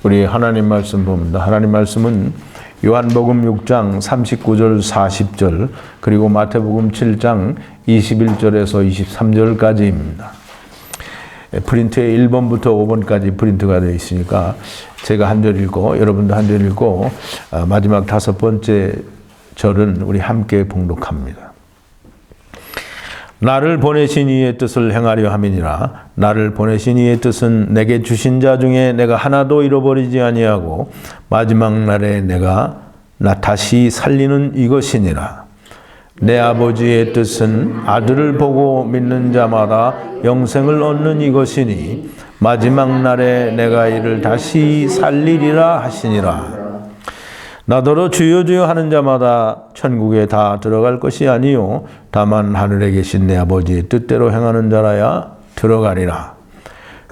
우리 하나님 말씀 봅니다. 하나님 말씀은 요한복음 6장 39절 40절 그리고 마태복음 7장 21절에서 23절까지입니다. 프린트에 1번부터 5번까지 프린트가 되어 있으니까 제가 한 절 읽고 여러분도 한 절 읽고 마지막 5번째 절은 우리 함께 봉독합니다. 나를 보내신 이의 뜻을 행하려 함이니라. 나를 보내신 이의 뜻은 내게 주신 자 중에 내가 하나도 잃어버리지 아니하고 마지막 날에 내가 다시 살리는 이것이니라. 내 아버지의 뜻은 아들을 보고 믿는 자마다 영생을 얻는 이것이니 마지막 날에 내가 이를 다시 살리리라 하시니라. 나더러 주여 주여 하는 자마다 천국에 다 들어갈 것이 아니요 다만 하늘에 계신 내 아버지의 뜻대로 행하는 자라야 들어가리라.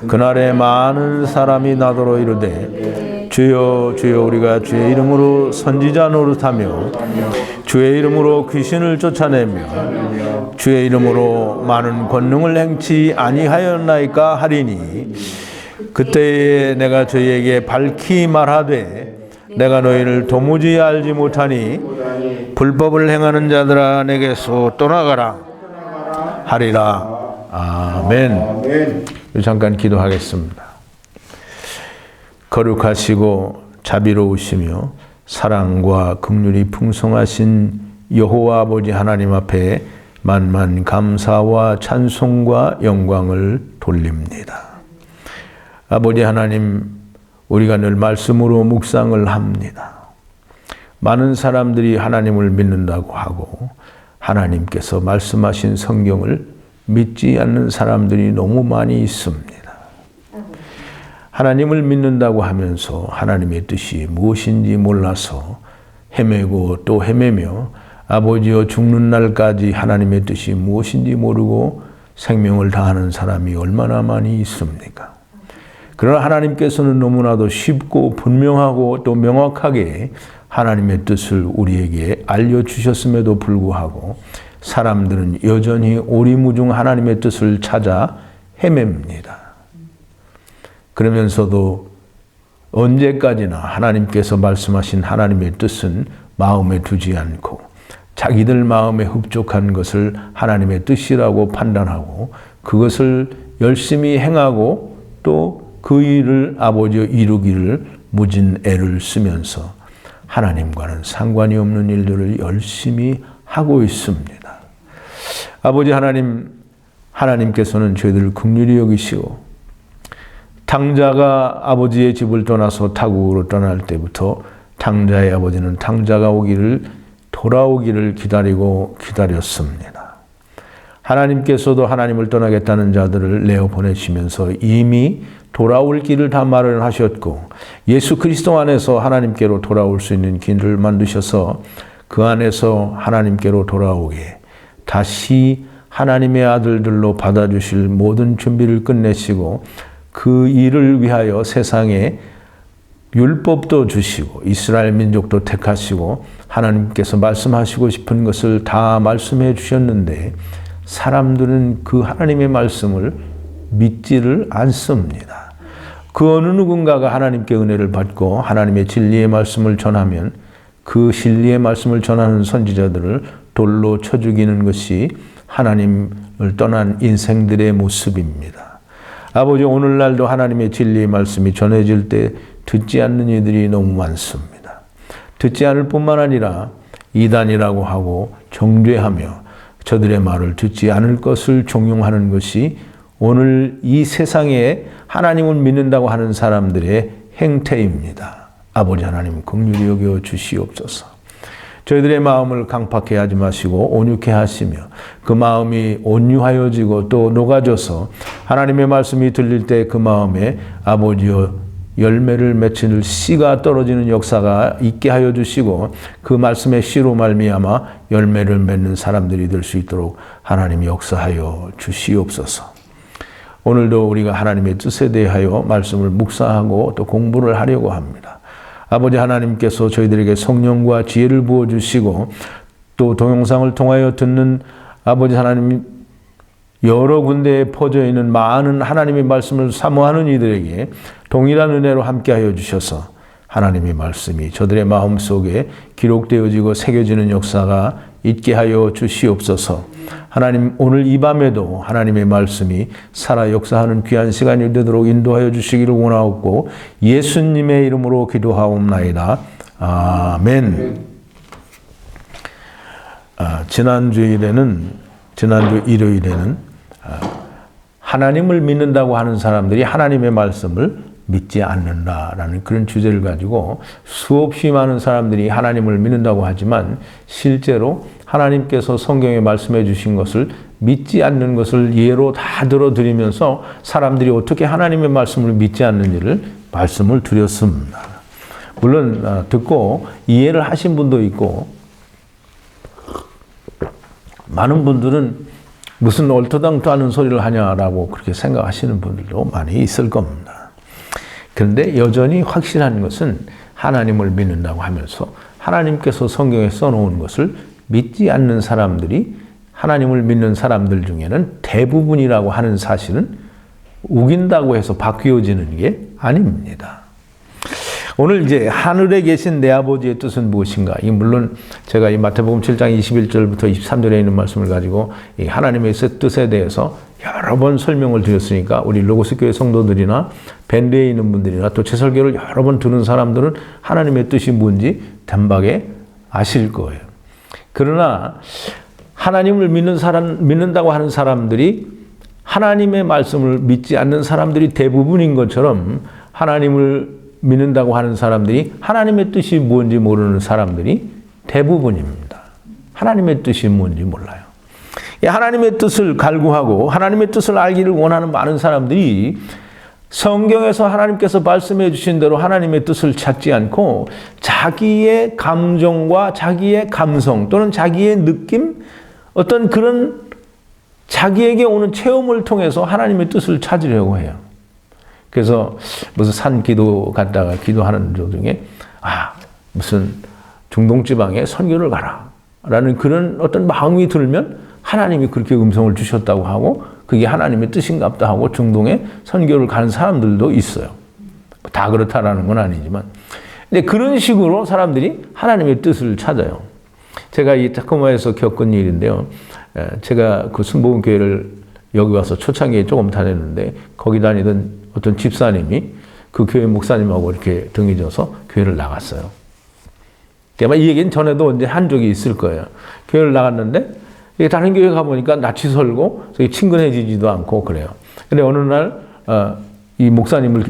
그날에 많은 사람이 나더러 이르되 주여 주여 우리가 주의 이름으로 선지자 노릇하며 주의 이름으로 귀신을 쫓아내며 주의 이름으로 많은 권능을 행치 아니하였나이까 하리니 그때에 내가 저희에게 밝히 말하되 내가 너희를 도무지 알지 못하니 불법을 행하는 자들아 내게서 떠나가라 하리라. 아멘. 잠깐 기도하겠습니다. 거룩하시고 자비로우시며 사랑과 긍휼이 풍성하신 여호와 아버지 하나님 앞에 만만 감사와 찬송과 영광을 돌립니다. 아버지 하나님, 우리가 늘 말씀으로 묵상을 합니다. 많은 사람들이 하나님을 믿는다고 하고 하나님께서 말씀하신 성경을 믿지 않는 사람들이 너무 많이 있습니다. 하나님을 믿는다고 하면서 하나님의 뜻이 무엇인지 몰라서 헤매고 또 헤매며 아버지여 죽는 날까지 하나님의 뜻이 무엇인지 모르고 생명을 다하는 사람이 얼마나 많이 있습니까? 그러나 하나님께서는 너무나도 쉽고 분명하고 또 명확하게 하나님의 뜻을 우리에게 알려주셨음에도 불구하고 사람들은 여전히 오리무중 하나님의 뜻을 찾아 헤맵니다. 그러면서도 언제까지나 하나님께서 말씀하신 하나님의 뜻은 마음에 두지 않고 자기들 마음에 흡족한 것을 하나님의 뜻이라고 판단하고 그것을 열심히 행하고 또 그 일을 아버지여 이루기를 무진 애를 쓰면서 하나님과는 상관이 없는 일들을 열심히 하고 있습니다. 아버지 하나님, 하나님께서는 저희들을 긍휼히 여기시고 탕자가 아버지의 집을 떠나서 타국으로 떠날 때부터 탕자의 아버지는 탕자가 돌아오기를 기다렸습니다. 하나님께서도 하나님을 떠나겠다는 자들을 내어 보내시면서 이미 돌아올 길을 다 마련하셨고 예수 그리스도 안에서 하나님께로 돌아올 수 있는 길을 만드셔서 그 안에서 하나님께로 돌아오게 다시 하나님의 아들들로 받아주실 모든 준비를 끝내시고 그 일을 위하여 세상에 율법도 주시고 이스라엘 민족도 택하시고 하나님께서 말씀하시고 싶은 것을 다 말씀해 주셨는데 사람들은 그 하나님의 말씀을 믿지를 않습니다. 그 어느 누군가가 하나님께 은혜를 받고 하나님의 진리의 말씀을 전하면 그 진리의 말씀을 전하는 선지자들을 돌로 쳐 죽이는 것이 하나님을 떠난 인생들의 모습입니다. 아버지, 오늘날도 하나님의 진리의 말씀이 전해질 때 듣지 않는 이들이 너무 많습니다. 듣지 않을 뿐만 아니라 이단이라고 하고 정죄하며 저들의 말을 듣지 않을 것을 종용하는 것이 오늘 이 세상에 하나님을 믿는다고 하는 사람들의 행태입니다. 아버지 하나님 긍휼히 여겨 주시옵소서. 저희들의 마음을 강팍해 하지 마시고 온유케 하시며 그 마음이 온유하여지고 또 녹아져서 하나님의 말씀이 들릴 때 그 마음에 아버지여 열매를 맺힐 씨가 떨어지는 역사가 있게 하여 주시고 그 말씀의 씨로 말미암아 열매를 맺는 사람들이 될 수 있도록 하나님 역사하여 주시옵소서. 오늘도 우리가 하나님의 뜻에 대하여 말씀을 묵상하고 또 공부를 하려고 합니다. 아버지 하나님께서 저희들에게 성령과 지혜를 부어주시고 또 동영상을 통하여 듣는 아버지 하나님 여러 군데에 퍼져 있는 많은 하나님의 말씀을 사모하는 이들에게 동일한 은혜로 함께하여 주셔서 하나님의 말씀이 저들의 마음속에 기록되어지고 새겨지는 역사가 있게 하여 주시옵소서. 하나님, 오늘 이 밤에도 하나님의 말씀이 살아 역사하는 귀한 시간이 되도록 인도하여 주시기를 원하옵고 예수님의 이름으로 기도하옵나이다. 아멘. 지난주 일요일에는 하나님을 믿는다고 하는 사람들이 하나님의 말씀을 믿지 않는다라는 그런 주제를 가지고 수없이 많은 사람들이 하나님을 믿는다고 하지만 실제로 하나님께서 성경에 말씀해 주신 것을 믿지 않는 것을 예로 다 들어드리면서 사람들이 어떻게 하나님의 말씀을 믿지 않는지를 말씀을 드렸습니다. 물론 듣고 이해를 하신 분도 있고 많은 분들은 무슨 얼토당토 하는 소리를 하냐라고 그렇게 생각하시는 분들도 많이 있을 겁니다. 그런데 여전히 확실한 것은 하나님을 믿는다고 하면서 하나님께서 성경에 써놓은 것을 믿지 않는 사람들이 하나님을 믿는 사람들 중에는 대부분이라고 하는 사실은 우긴다고 해서 바뀌어지는 게 아닙니다. 오늘 이제 하늘에 계신 내 아버지의 뜻은 무엇인가? 이 물론 제가 이 마태복음 7장 21절부터 23절에 있는 말씀을 가지고 이 하나님의 뜻에 대해서 여러 번 설명을 드렸으니까 우리 로고스 교회 성도들이나 밴드에 있는 분들이나 또 제 설교를 여러 번 들은 사람들은 하나님의 뜻이 뭔지 단박에 아실 거예요. 그러나 하나님을 믿는다고 하는 사람들이 하나님의 말씀을 믿지 않는 사람들이 대부분인 것처럼 하나님을 믿는다고 하는 사람들이 하나님의 뜻이 뭔지 모르는 사람들이 대부분입니다. 하나님의 뜻이 뭔지 몰라요. 하나님의 뜻을 갈구하고 하나님의 뜻을 알기를 원하는 많은 사람들이 성경에서 하나님께서 말씀해 주신 대로 하나님의 뜻을 찾지 않고 자기의 감정과 자기의 감성 또는 자기의 느낌, 어떤 그런 자기에게 오는 체험을 통해서 하나님의 뜻을 찾으려고 해요. 그래서 무슨 산 기도 갔다가 기도하는 도중에 무슨 중동 지방에 선교를 가라 라는 그런 어떤 마음이 들면 하나님이 그렇게 음성을 주셨다고 하고 그게 하나님의 뜻인갑다 하고 중동에 선교를 가는 사람들도 있어요. 다 그렇다라는 건 아니지만 근데 그런 식으로 사람들이 하나님의 뜻을 찾아요. 제가 이 타코마에서 겪은 일인데요. 제가 그 순복음교회를 여기 와서 초창기에 조금 다녔는데 거기 다니던 어떤 집사님이 그 교회 목사님하고 이렇게 등이 져서 교회를 나갔어요. 아마 이 얘기는 전에도 언제 한 적이 있을 거예요. 교회를 나갔는데 다른 교회 가보니까 낯이 설고 친근해지지도 않고 그래요. 근데 어느 날 이 목사님을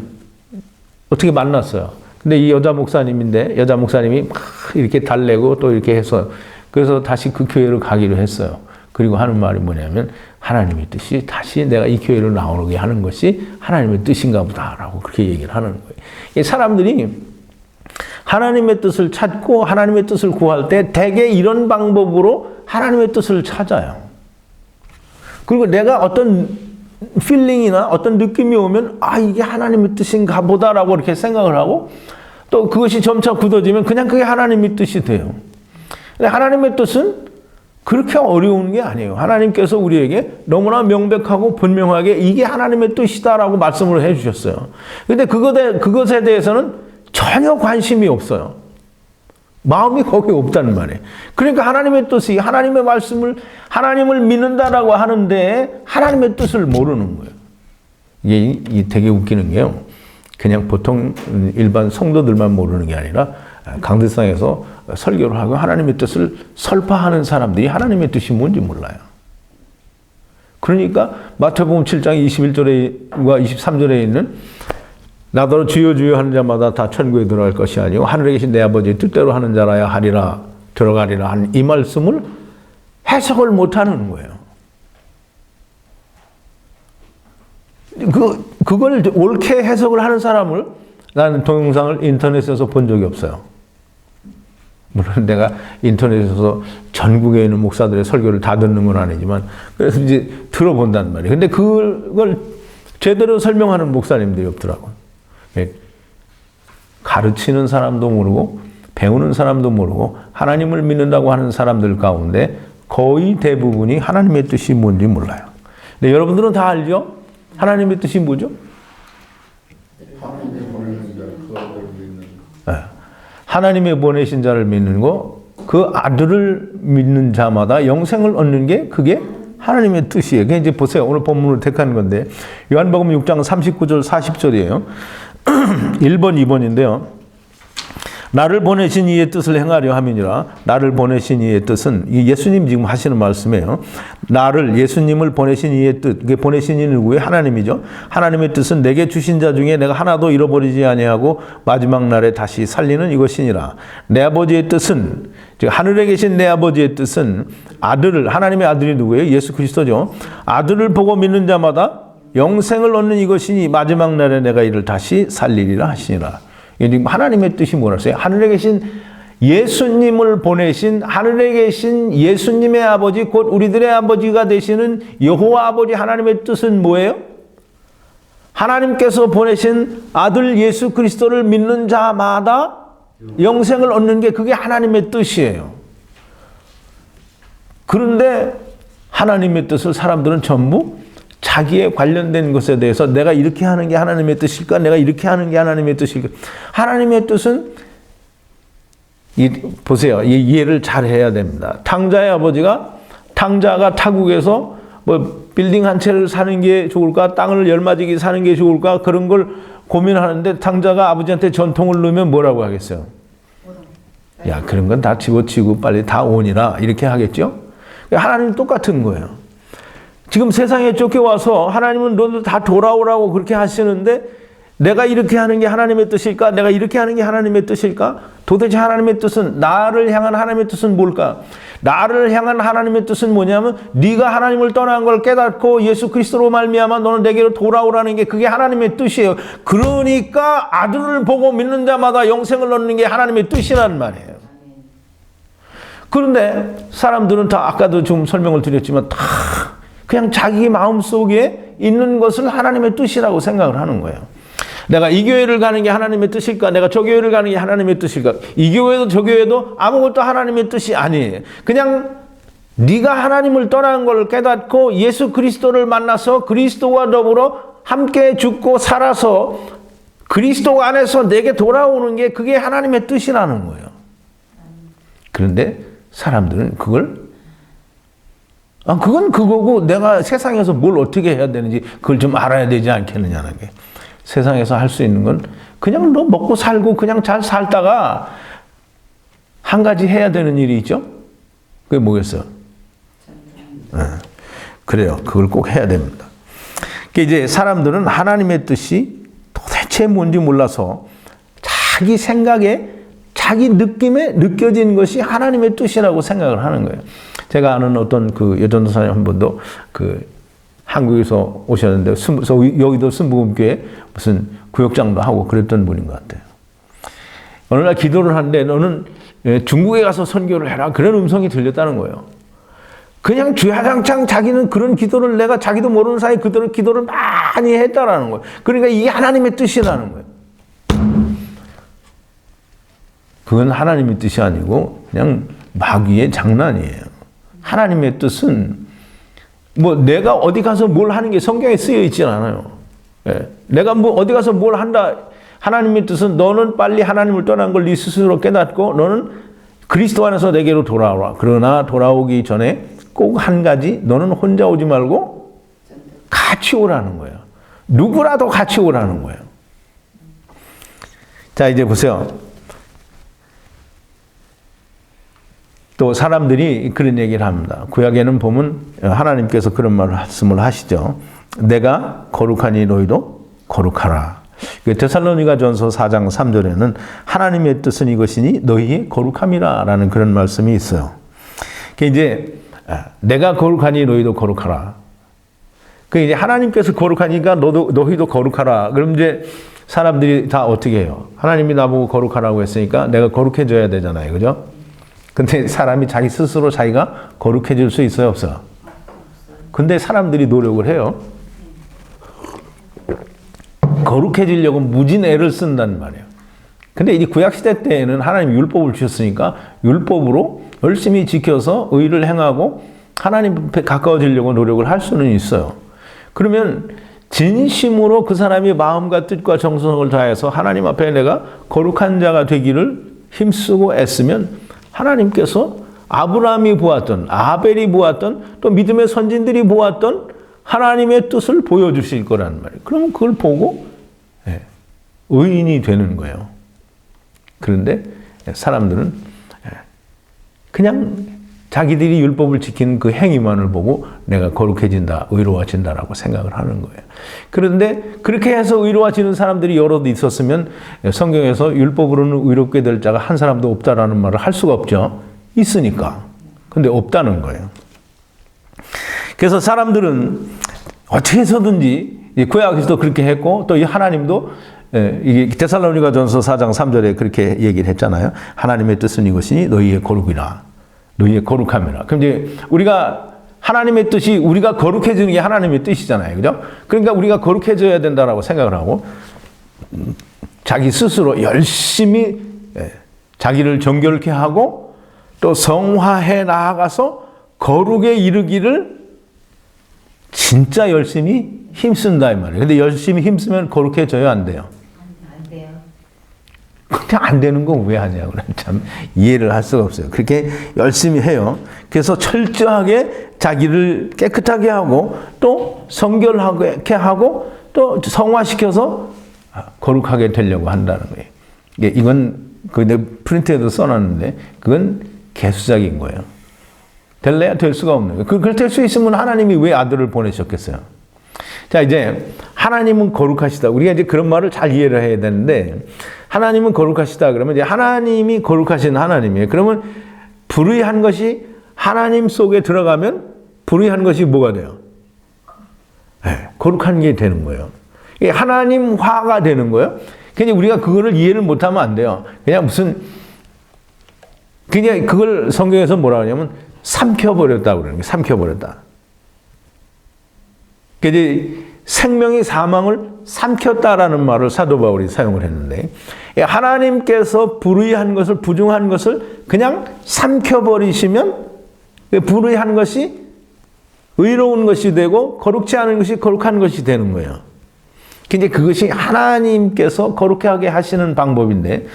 어떻게 만났어요. 근데 이 여자 목사님인데 여자 목사님이 막 이렇게 달래고 또 이렇게 해서 그래서 다시 그 교회를 가기로 했어요. 그리고 하는 말이 뭐냐면 하나님의 뜻이 다시 내가 이 교회로 나오게 하는 것이 하나님의 뜻인가 보다라고 그렇게 얘기를 하는 거예요. 사람들이 하나님의 뜻을 찾고 하나님의 뜻을 구할 때 대개 이런 방법으로 하나님의 뜻을 찾아요. 그리고 내가 어떤 필링이나 어떤 느낌이 오면 이게 하나님의 뜻인가 보다라고 이렇게 생각을 하고 또 그것이 점차 굳어지면 그냥 그게 하나님의 뜻이 돼요. 근데 하나님의 뜻은 그렇게 어려운 게 아니에요. 하나님께서 우리에게 너무나 명백하고 분명하게 이게 하나님의 뜻이다라고 말씀을 해 주셨어요. 근데 그것에 대해서는 전혀 관심이 없어요. 마음이 거기에 없다는 말이에요. 그러니까 하나님의 뜻이 하나님의 말씀을 하나님을 믿는다라고 하는데 하나님의 뜻을 모르는 거예요. 이게 되게 웃기는 게요. 그냥 보통 일반 성도들만 모르는 게 아니라 강대상에서 설교를 하고 하나님의 뜻을 설파하는 사람들이 하나님의 뜻이 뭔지 몰라요. 그러니까 마태복음 7장 21절과 23절에 있는 나더러 주여 주여 하는 자마다 다 천국에 들어갈 것이 아니요 하늘에 계신 내 아버지의 뜻대로 하는 자라야 하리라 들어가리라 하는 이 말씀을 해석을 못하는 거예요. 그걸 옳게 해석을 하는 사람을 나는 동영상을 인터넷에서 본 적이 없어요. 물론 내가 인터넷에서 전국에 있는 목사들의 설교를 다 듣는 건 아니지만 그래서 이제 들어본단 말이에요. 근데 그걸 제대로 설명하는 목사님들이 없더라고요. 가르치는 사람도 모르고 배우는 사람도 모르고 하나님을 믿는다고 하는 사람들 가운데 거의 대부분이 하나님의 뜻이 뭔지 몰라요. 네, 여러분들은 다 알죠? 하나님의 뜻이 뭐죠? 네. 하나님의 보내신 자를 믿는 거, 그 아들을 믿는 자마다 영생을 얻는 게 그게 하나님의 뜻이에요. 그게 이제 보세요. 오늘 본문을 택한 건데 요한복음 6장 39절 40절이에요. 1번, 2번인데요. 나를 보내신 이의 뜻을 행하려 함이니라. 나를 보내신 이의 뜻은 예수님 지금 하시는 말씀이에요. 나를 예수님을 보내신 이의 뜻. 그게 보내신 이는 누구예요? 하나님이죠. 하나님의 뜻은 내게 주신 자 중에 내가 하나도 잃어버리지 아니하고 마지막 날에 다시 살리는 이것이니라. 내 아버지의 뜻은, 즉 하늘에 계신 내 아버지의 뜻은 아들을, 하나님의 아들이 누구예요? 예수 그리스도죠. 아들을 보고 믿는 자마다 영생을 얻는 이것이니 마지막 날에 내가 이를 다시 살리리라 하시니라. 하나님의 뜻이 뭐라서요? 하늘에 계신 예수님을 보내신, 하늘에 계신 예수님의 아버지, 곧 우리들의 아버지가 되시는 여호와 아버지 하나님의 뜻은 뭐예요? 하나님께서 보내신 아들 예수 그리스도를 믿는 자마다 영생을 얻는 게 그게 하나님의 뜻이에요. 그런데 하나님의 뜻을 사람들은 전부 자기에 관련된 것에 대해서 내가 이렇게 하는 게 하나님의 뜻일까? 내가 이렇게 하는 게 하나님의 뜻일까? 하나님의 뜻은 보세요. 이해를 잘 해야 됩니다. 탕자의 아버지가 탕자가 타국에서 뭐 빌딩 한 채를 사는 게 좋을까? 땅을 열마지기 사는 게 좋을까? 그런 걸 고민하는데 탕자가 아버지한테 전통을 넣으면 뭐라고 하겠어요? 야, 그런 건 다 집어치우고 빨리 다 오니라 이렇게 하겠죠? 하나님은 똑같은 거예요. 지금 세상에 쫓겨와서 하나님은 너도 다 돌아오라고 그렇게 하시는데 내가 이렇게 하는 게 하나님의 뜻일까? 내가 이렇게 하는 게 하나님의 뜻일까? 도대체 하나님의 뜻은, 나를 향한 하나님의 뜻은 뭘까? 나를 향한 하나님의 뜻은 뭐냐면 네가 하나님을 떠난 걸 깨닫고 예수 그리스도로 말미암아 너는 내게로 돌아오라는 게 그게 하나님의 뜻이에요. 그러니까 아들을 보고 믿는 자마다 영생을 얻는 게 하나님의 뜻이란 말이에요. 그런데 사람들은 다 아까도 좀 설명을 드렸지만 다 그냥 자기 마음속에 있는 것을 하나님의 뜻이라고 생각을 하는 거예요. 내가 이 교회를 가는 게 하나님의 뜻일까? 내가 저 교회를 가는 게 하나님의 뜻일까? 이 교회도 저 교회도 아무것도 하나님의 뜻이 아니에요. 그냥 네가 하나님을 떠난 걸 깨닫고 예수 그리스도를 만나서 그리스도와 더불어 함께 죽고 살아서 그리스도 안에서 내게 돌아오는 게 그게 하나님의 뜻이라는 거예요. 그런데 사람들은 그건 그거고 내가 세상에서 뭘 어떻게 해야 되는지 그걸 좀 알아야 되지 않겠느냐는 게. 세상에서 할 수 있는 건 그냥 너 먹고 살고 그냥 잘 살다가 한 가지 해야 되는 일이 있죠. 그게 뭐겠어요? 그래요. 그걸 꼭 해야 됩니다. 이제 사람들은 하나님의 뜻이 도대체 뭔지 몰라서 자기 생각에 자기 느낌에 느껴진 것이 하나님의 뜻이라고 생각을 하는 거예요. 제가 아는 어떤 그 여전도사님 한 분도 그 한국에서 오셨는데 여기도 순복음교회 무슨 구역장도 하고 그랬던 분인 것 같아요. 어느 날 기도를 하는데 너는 중국에 가서 선교를 해라. 그런 음성이 들렸다는 거예요. 그냥 주야장창 자기는 그런 기도를 내가 자기도 모르는 사이에 그대로 기도를 많이 했다라는 거예요. 그러니까 이게 하나님의 뜻이라는 거예요. 그건 하나님의 뜻이 아니고 그냥 마귀의 장난이에요. 하나님의 뜻은 뭐 내가 어디 가서 뭘 하는 게 성경에 쓰여 있지 않아요. 예. 내가 뭐 어디 가서 뭘 한다. 하나님의 뜻은 너는 빨리 하나님을 떠난 걸 네 스스로 깨닫고 너는 그리스도 안에서 내게로 돌아오라. 그러나 돌아오기 전에 꼭 한 가지 너는 혼자 오지 말고 같이 오라는 거예요. 누구라도 같이 오라는 거예요. 자, 이제 보세요. 또 사람들이 그런 얘기를 합니다. 구약에는 보면 하나님께서 그런 말씀을 하시죠. 내가 거룩하니 너희도 거룩하라. 데살로니가전서 4장 3절에는 하나님의 뜻은 이것이니 너희의 거룩함이라 라는 그런 말씀이 있어요. 이제 내가 거룩하니 너희도 거룩하라. 그 이제 하나님께서 거룩하니까 너희도 거룩하라. 그럼 이제 사람들이 다 어떻게 해요? 하나님이 나보고 거룩하라고 했으니까 내가 거룩해져야 되잖아요. 그죠? 근데 사람이 자기 스스로 자기가 거룩해질 수 있어요, 없어요? 근데 사람들이 노력을 해요. 거룩해지려고 무진 애를 쓴단 말이에요. 근데 이 구약시대 때에는 하나님 율법을 주셨으니까 율법으로 열심히 지켜서 의를 행하고 하나님 앞에 가까워지려고 노력을 할 수는 있어요. 그러면 진심으로 그 사람이 마음과 뜻과 정성을 다해서 하나님 앞에 내가 거룩한 자가 되기를 힘쓰고 애쓰면 하나님께서 아브라함이 보았던, 아벨이 보았던, 또 믿음의 선진들이 보았던 하나님의 뜻을 보여주실 거란 말이에요. 그러면 그걸 보고 의인이 되는 거예요. 그런데 사람들은 그냥 자기들이 율법을 지키는 그 행위만을 보고 내가 거룩해진다, 의로워진다라고 생각을 하는 거예요. 그런데 그렇게 해서 의로워지는 사람들이 여럿 있었으면 성경에서 율법으로는 의롭게 될 자가 한 사람도 없다라는 말을 할 수가 없죠. 있으니까. 근데 없다는 거예요. 그래서 사람들은 어떻게 해서든지 구약에서도 그렇게 했고 또 이 하나님도 이게 데살로니가전서 4장 3절에 그렇게 얘기를 했잖아요. 하나님의 뜻은 이것이니 너희의 거룩이라. 너희의 거룩함이라. 그럼 이제 우리가 하나님의 뜻이 우리가 거룩해지는 게 하나님의 뜻이잖아요. 그죠? 그러니까 우리가 거룩해져야 된다라고 생각을 하고 자기 스스로 열심히 자기를 정결케 하고 또 성화해 나아가서 거룩에 이르기를 진짜 열심히 힘쓴다 이 말이에요. 근데 열심히 힘쓰면 거룩해져야 안 돼요. 안 돼요. 그냥 안 되는 건 왜 하냐고 참 이해를 할 수가 없어요. 그렇게 열심히 해요. 그래서 철저하게 자기를 깨끗하게 하고 또 성결하게 하고 또 성화시켜서 거룩하게 되려고 한다는 거예요. 이건 그 프린트에도 써놨는데 그건 개수작인 거예요. 될래야 될 수가 없는 거예요. 그걸 될 수 있으면 하나님이 왜 아들을 보내셨겠어요? 자, 이제 하나님은 거룩하시다. 우리가 이제 그런 말을 잘 이해를 해야 되는데 하나님은 거룩하시다 그러면 이제 하나님이 거룩하신 하나님이에요. 그러면 불의한 것이 하나님 속에 들어가면 불의한 것이 뭐가 돼요? 네, 거룩한 게 되는 거예요. 이게 하나님화가 되는 거예요. 그냥 우리가 그거를 이해를 못하면 안 돼요. 그냥 그냥 그걸 성경에서 뭐라 하냐면 삼켜버렸다고 그러는 거예요. 삼켜버렸다. 이제 생명이 사망을 삼켰다라는 말을 사도 바울이 사용을 했는데 하나님께서 불의한 것을 부중한 것을 그냥 삼켜버리시면 불의한 것이 의로운 것이 되고 거룩지 않은 것이 거룩한 것이 되는 거예요. 근데 그것이 하나님께서 거룩하게 하시는 방법인데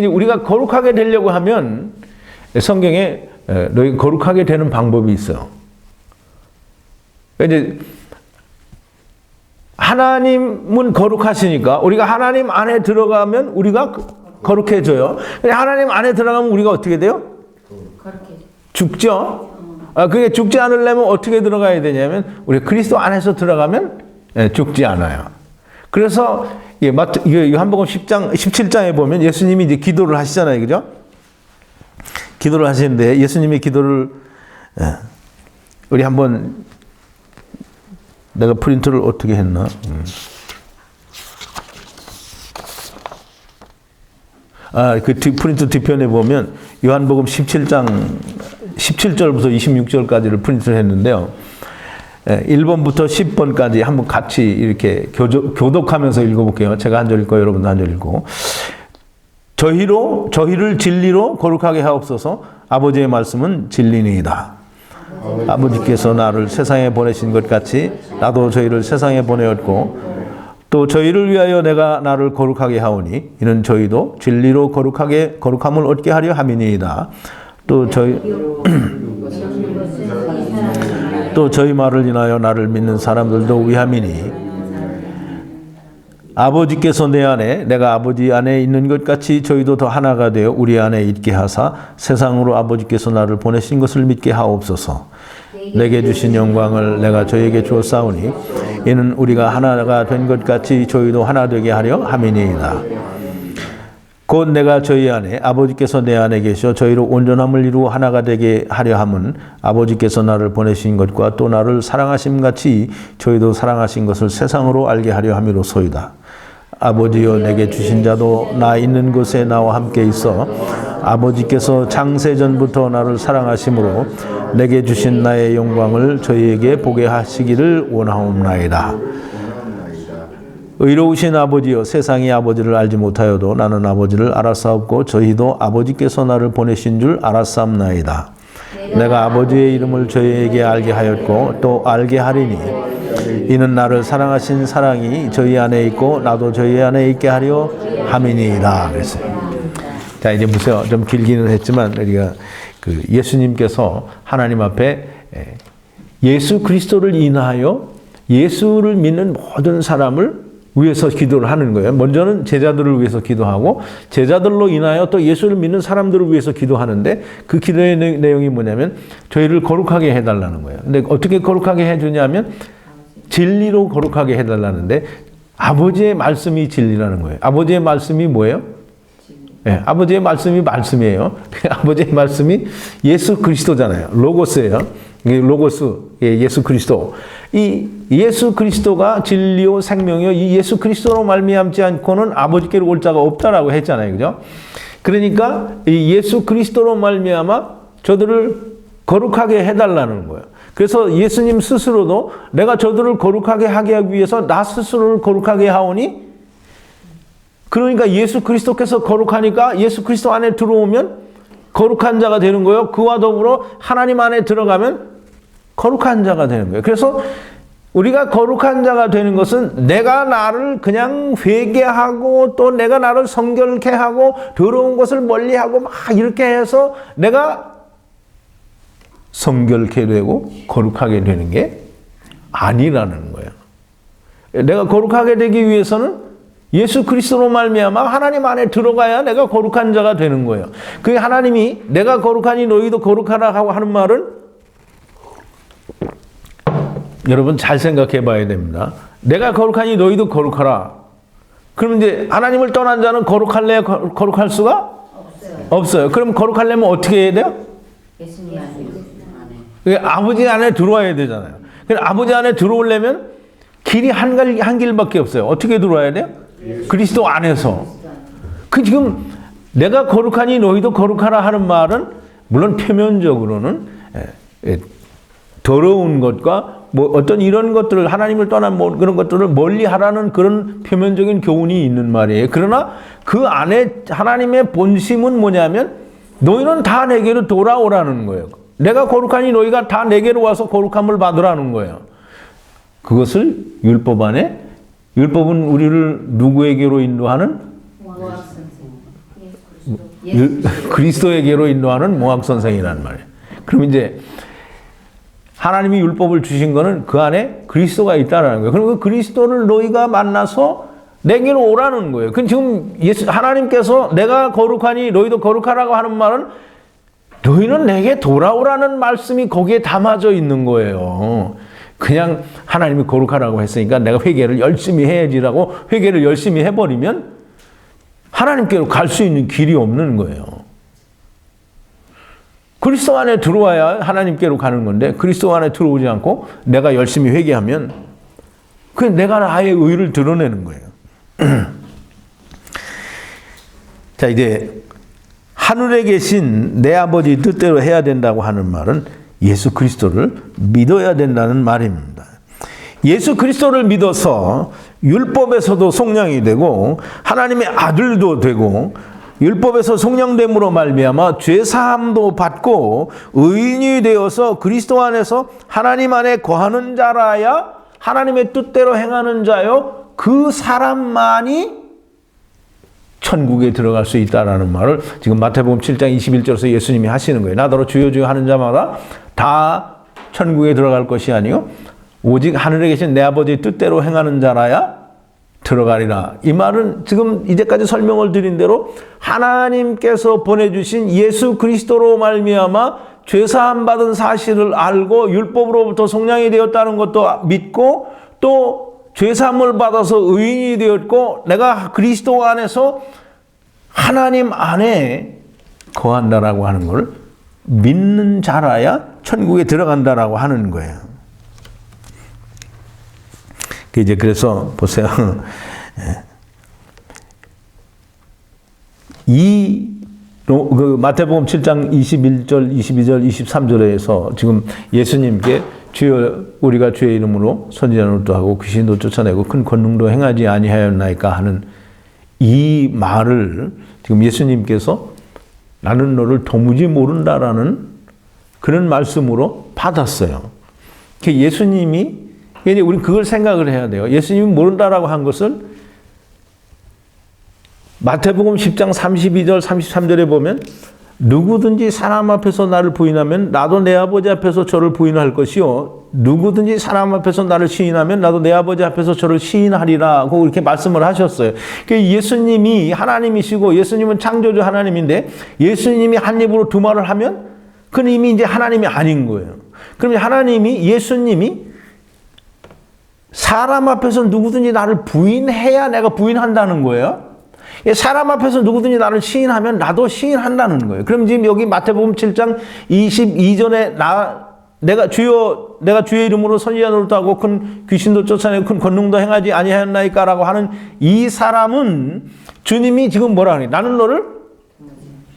우리가 거룩하게 되려고 하면 성경에 너희 거룩하게 되는 방법이 있어요. 이제 하나님은 거룩하시니까 우리가 하나님 안에 들어가면 우리가 거룩해져요. 하나님 안에 들어가면 우리가 어떻게 돼요? 죽죠. 그게 죽지 않으려면 어떻게 들어가야 되냐면 우리 그리스도 안에서 들어가면 죽지 않아요. 그래서 요한복음 10장 17장에 보면 예수님이 이제 기도를 하시잖아요, 그죠? 기도를 하시는데 예수님이 기도를 우리 한번 내가 프린트를 어떻게 했나? 그 프린트 뒤편에 보면 요한복음 17장 17절부터 26절까지를 프린트를 했는데요. 1번부터 10번까지 한번 같이 이렇게 교독하면서 읽어볼게요. 제가 한 절 읽고 여러분도 한 절 읽고. 저희를 진리로 거룩하게 하옵소서. 아버지의 말씀은 진리니이다. 아버지께서 나를 세상에 보내신 것 같이 나도 저희를 세상에 보내었고 또 저희를 위하여 내가 나를 거룩하게 하오니 이는 저희도 진리로 거룩함을 얻게 하려 함이니이다. 또 저희 말을 인하여 나를 믿는 사람들도 위함이니 아버지께서 내 안에 내가 아버지 안에 있는 것 같이 저희도 더 하나가 되어 우리 안에 있게 하사 세상으로 아버지께서 나를 보내신 것을 믿게 하옵소서. 내게 주신 영광을 내가 저에게 주었사오니 이는 우리가 하나가 된 것 같이 저희도 하나 되게 하려 함이니이다. 곧 내가 저희 안에 아버지께서 내 안에 계셔 저희로 온전함을 이루어 하나가 되게 하려 함은 아버지께서 나를 보내신 것과 또 나를 사랑하심 같이 저희도 사랑하신 것을 세상으로 알게 하려 함이로소이다. 아버지여 내게 주신 자도 나 있는 곳에 나와 함께 있어 아버지께서 창세전부터 나를 사랑하심으로 내게 주신 나의 영광을 저희에게 보게 하시기를 원하옵나이다. 의로우신 아버지여 세상이 아버지를 알지 못하여도 나는 아버지를 알았사옵고 저희도 아버지께서 나를 보내신 줄 알았사옵나이다. 내가 아버지의 이름을 저희에게 알게 하였고 또 알게 하리니 이는 나를 사랑하신 사랑이 저희 안에 있고 나도 저희 안에 있게 하려 함이니이다 그랬어요. 자, 이제 보세요. 좀 길기는 했지만 우리가 그 예수님께서 하나님 앞에 예수 그리스도를 인하여 예수를 믿는 모든 사람을 위해서 기도를 하는 거예요. 먼저는 제자들을 위해서 기도하고 제자들로 인하여 또 예수를 믿는 사람들을 위해서 기도하는데 그 기도의 내용이 뭐냐면 저희를 거룩하게 해달라는 거예요. 근데 어떻게 거룩하게 해주냐면 진리로 거룩하게 해달라는데 아버지의 말씀이 진리라는 거예요. 아버지의 말씀이 뭐예요? 네, 아버지의 말씀이 말씀이에요. 아버지의 말씀이 예수 그리스도잖아요. 로고스예요. 로고스, 예수 그리스도. 이 예수 그리스도가 진리요 생명이요. 이 예수 그리스도로 말미암지 않고는 아버지께로 올 자가 없다라고 했잖아요, 그죠? 그러니까 이 예수 그리스도로 말미암아 저들을 거룩하게 해달라는 거예요. 그래서 예수님 스스로도 내가 저들을 거룩하게 하게 하기 위해서 나 스스로를 거룩하게 하오니. 그러니까 예수 그리스도께서 거룩하니까 예수 그리스도 안에 들어오면 거룩한 자가 되는 거예요. 그와 더불어 하나님 안에 들어가면 거룩한 자가 되는 거예요. 그래서 우리가 거룩한 자가 되는 것은 내가 나를 그냥 회개하고 또 내가 나를 성결케 하고 더러운 것을 멀리하고 막 이렇게 해서 내가 성결케 되고 거룩하게 되는 게 아니라는 거예요. 내가 거룩하게 되기 위해서는 예수 그리스도로 말미암아 하나님 안에 들어가야 내가 거룩한 자가 되는 거예요. 그 하나님이 내가 거룩하니 너희도 거룩하라 하고 하는 말은 여러분 잘 생각해 봐야 됩니다. 내가 거룩하니 너희도 거룩하라. 그러면 이제 하나님을 떠난 자는 거룩할래야 거룩할 수가 없어요. 그럼 거룩하려면 어떻게 해야 돼요? 예수님 안에. 아버지 안에 들어와야 되잖아요. 아버지 안에 들어오려면 길이 한 길밖에 없어요. 어떻게 들어와야 돼요? 그리스도 안에서. 그 지금 내가 거룩하니 너희도 거룩하라 하는 말은 물론 표면적으로는 더러운 것과 뭐 어떤 이런 것들을 하나님을 떠난 뭐 그런 것들을 멀리 하라는 그런 표면적인 교훈이 있는 말이에요. 그러나 그 안에 하나님의 본심은 뭐냐면 너희는 다 내게로 돌아오라는 거예요. 내가 거룩하니 너희가 다 내게로 와서 거룩함을 받으라는 거예요. 그것을 율법 안에 율법은 우리를 누구에게로 인도하는? 그리스도에게로 인도하는 모학선생이라는 말이에요. 그럼 이제 하나님이 율법을 주신 거는 그 안에 그리스도가 있다는 거예요. 그럼 그 그리스도를 너희가 만나서 내게로 오라는 거예요. 그 지금 하나님께서 내가 거룩하니 너희도 거룩하라고 하는 말은 너희는 내게 돌아오라는 말씀이 거기에 담아져 있는 거예요. 그냥 하나님이 거룩하라고 했으니까 내가 회개를 열심히 해야지라고 회개를 열심히 해버리면 하나님께로 갈 수 있는 길이 없는 거예요. 그리스도 안에 들어와야 하나님께로 가는 건데 그리스도 안에 들어오지 않고 내가 열심히 회개하면 그 내가 나의 의를 드러내는 거예요. 자, 이제 하늘에 계신 내 아버지 뜻대로 해야 된다고 하는 말은 예수 그리스도를 믿어야 된다는 말입니다. 예수 그리스도를 믿어서 율법에서도 속량이 되고 하나님의 아들도 되고 율법에서 속량됨으로 말미암아 죄사함도 받고 의인이 되어서 그리스도 안에서 하나님 안에 거하는 자라야 하나님의 뜻대로 행하는 자요 그 사람만이 천국에 들어갈 수 있다라는 말을 지금 마태복음 7장 21절에서 예수님이 하시는 거예요. 나더러 주여 주여 하는 자마다 다 천국에 들어갈 것이 아니요 오직 하늘에 계신 내 아버지의 뜻대로 행하는 자라야 들어가리라. 이 말은 지금 이제까지 설명을 드린 대로 하나님께서 보내주신 예수 그리스도로 말미암아 죄사함 받은 사실을 알고 율법으로부터 속량이 되었다는 것도 믿고 또 죄사함을 받아서 의인이 되었고 내가 그리스도 안에서 하나님 안에 거한다라고 하는 걸 믿는 자라야 천국에 들어간다라고 하는 거예요. 이제 그래서 보세요. 그 마태복음 7장 21절, 22절, 23절에서 지금 예수님께 주여 우리가 주의 이름으로 선지자노릇도 하고 귀신도 쫓아내고 큰 권능도 행하지 아니하였나이까 하는 이 말을 지금 예수님께서 나는 너를 도무지 모른다라는 그런 말씀으로 받았어요. 예수님이 이제 우리는 그걸 생각을 해야 돼요. 예수님이 모른다라고 한 것을 마태복음 10장 32절 33절에 보면 누구든지 사람 앞에서 나를 부인하면 나도 내 아버지 앞에서 저를 부인할 것이요 누구든지 사람 앞에서 나를 시인하면 나도 내 아버지 앞에서 저를 시인하리라고 이렇게 말씀을 하셨어요. 그러니까 예수님이 하나님이시고 예수님은 창조주 하나님인데 예수님이 한 입으로 두 말을 하면 그는 이미 이제 하나님이 아닌 거예요. 그럼 하나님이 예수님이 사람 앞에서 누구든지 나를 부인해야 내가 부인한다는 거예요. 사람 앞에서 누구든지 나를 시인하면 나도 시인한다는 거예요. 그럼 지금 여기 마태복음 7장 22절에 내가 주의 이름으로 선지자 노릇하고 큰 귀신도 쫓아내고 큰 권능도 행하지 아니하였나이까라고 하는 이 사람은 주님이 지금 뭐라 그래요? 나는 너를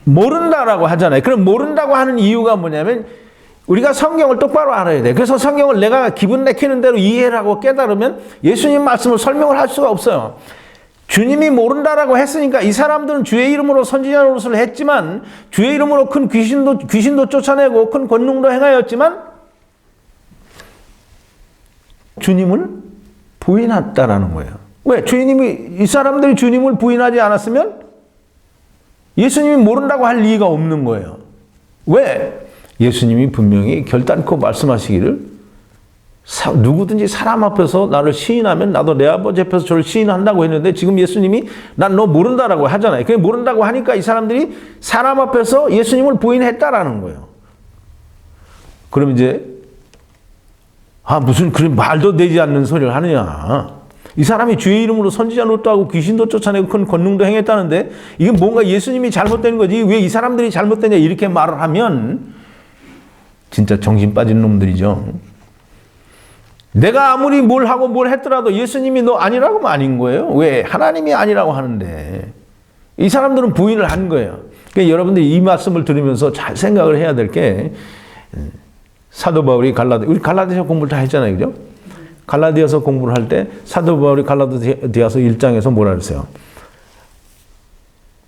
모른다라고 하잖아요. 그럼 모른다고 하는 이유가 뭐냐면 우리가 성경을 똑바로 알아야 돼. 그래서 성경을 내가 기분 내키는 대로 이해를 하고 깨달으면 예수님 말씀을 설명을 할 수가 없어요. 주님이 모른다라고 했으니까 이 사람들은 주의 이름으로 선지자 노릇을 했지만 주의 이름으로 큰 귀신도 쫓아내고 큰 권능도 행하였지만 주님을 부인했다라는 거예요. 왜? 이 사람들이 주님을 부인하지 않았으면 예수님이 모른다고 할 이유가 없는 거예요. 왜? 예수님이 분명히 결단코 말씀하시기를 누구든지 사람 앞에서 나를 시인하면 나도 내 아버지 앞에서 저를 시인한다고 했는데 지금 예수님이 난 너 모른다라고 하잖아요. 그게 모른다고 하니까 이 사람들이 사람 앞에서 예수님을 부인했다라는 거예요. 그럼 이제 무슨 그런 말도 되지 않는 소리를 하느냐. 이 사람이 주의 이름으로 선지자 노릇도 하고 귀신도 쫓아내고 큰 권능도 행했다는데 이게 뭔가 예수님이 잘못된 거지 왜 이 사람들이 잘못되냐 이렇게 말을 하면 진짜 정신 빠진 놈들이죠. 내가 아무리 뭘 하고 뭘 했더라도 예수님이 너 아니라고 하면 아닌 거예요. 왜? 하나님이 아니라고 하는데 이 사람들은 부인을 한 거예요. 그러니까 여러분들이 이 말씀을 들으면서 잘 생각을 해야 될 게 사도 바울이 우리 갈라디아서 공부를 다 했잖아요. 그죠? 갈라디아서 공부를 할 때 사도 바울이 갈라디아서 1장에서 뭐라 그랬어요?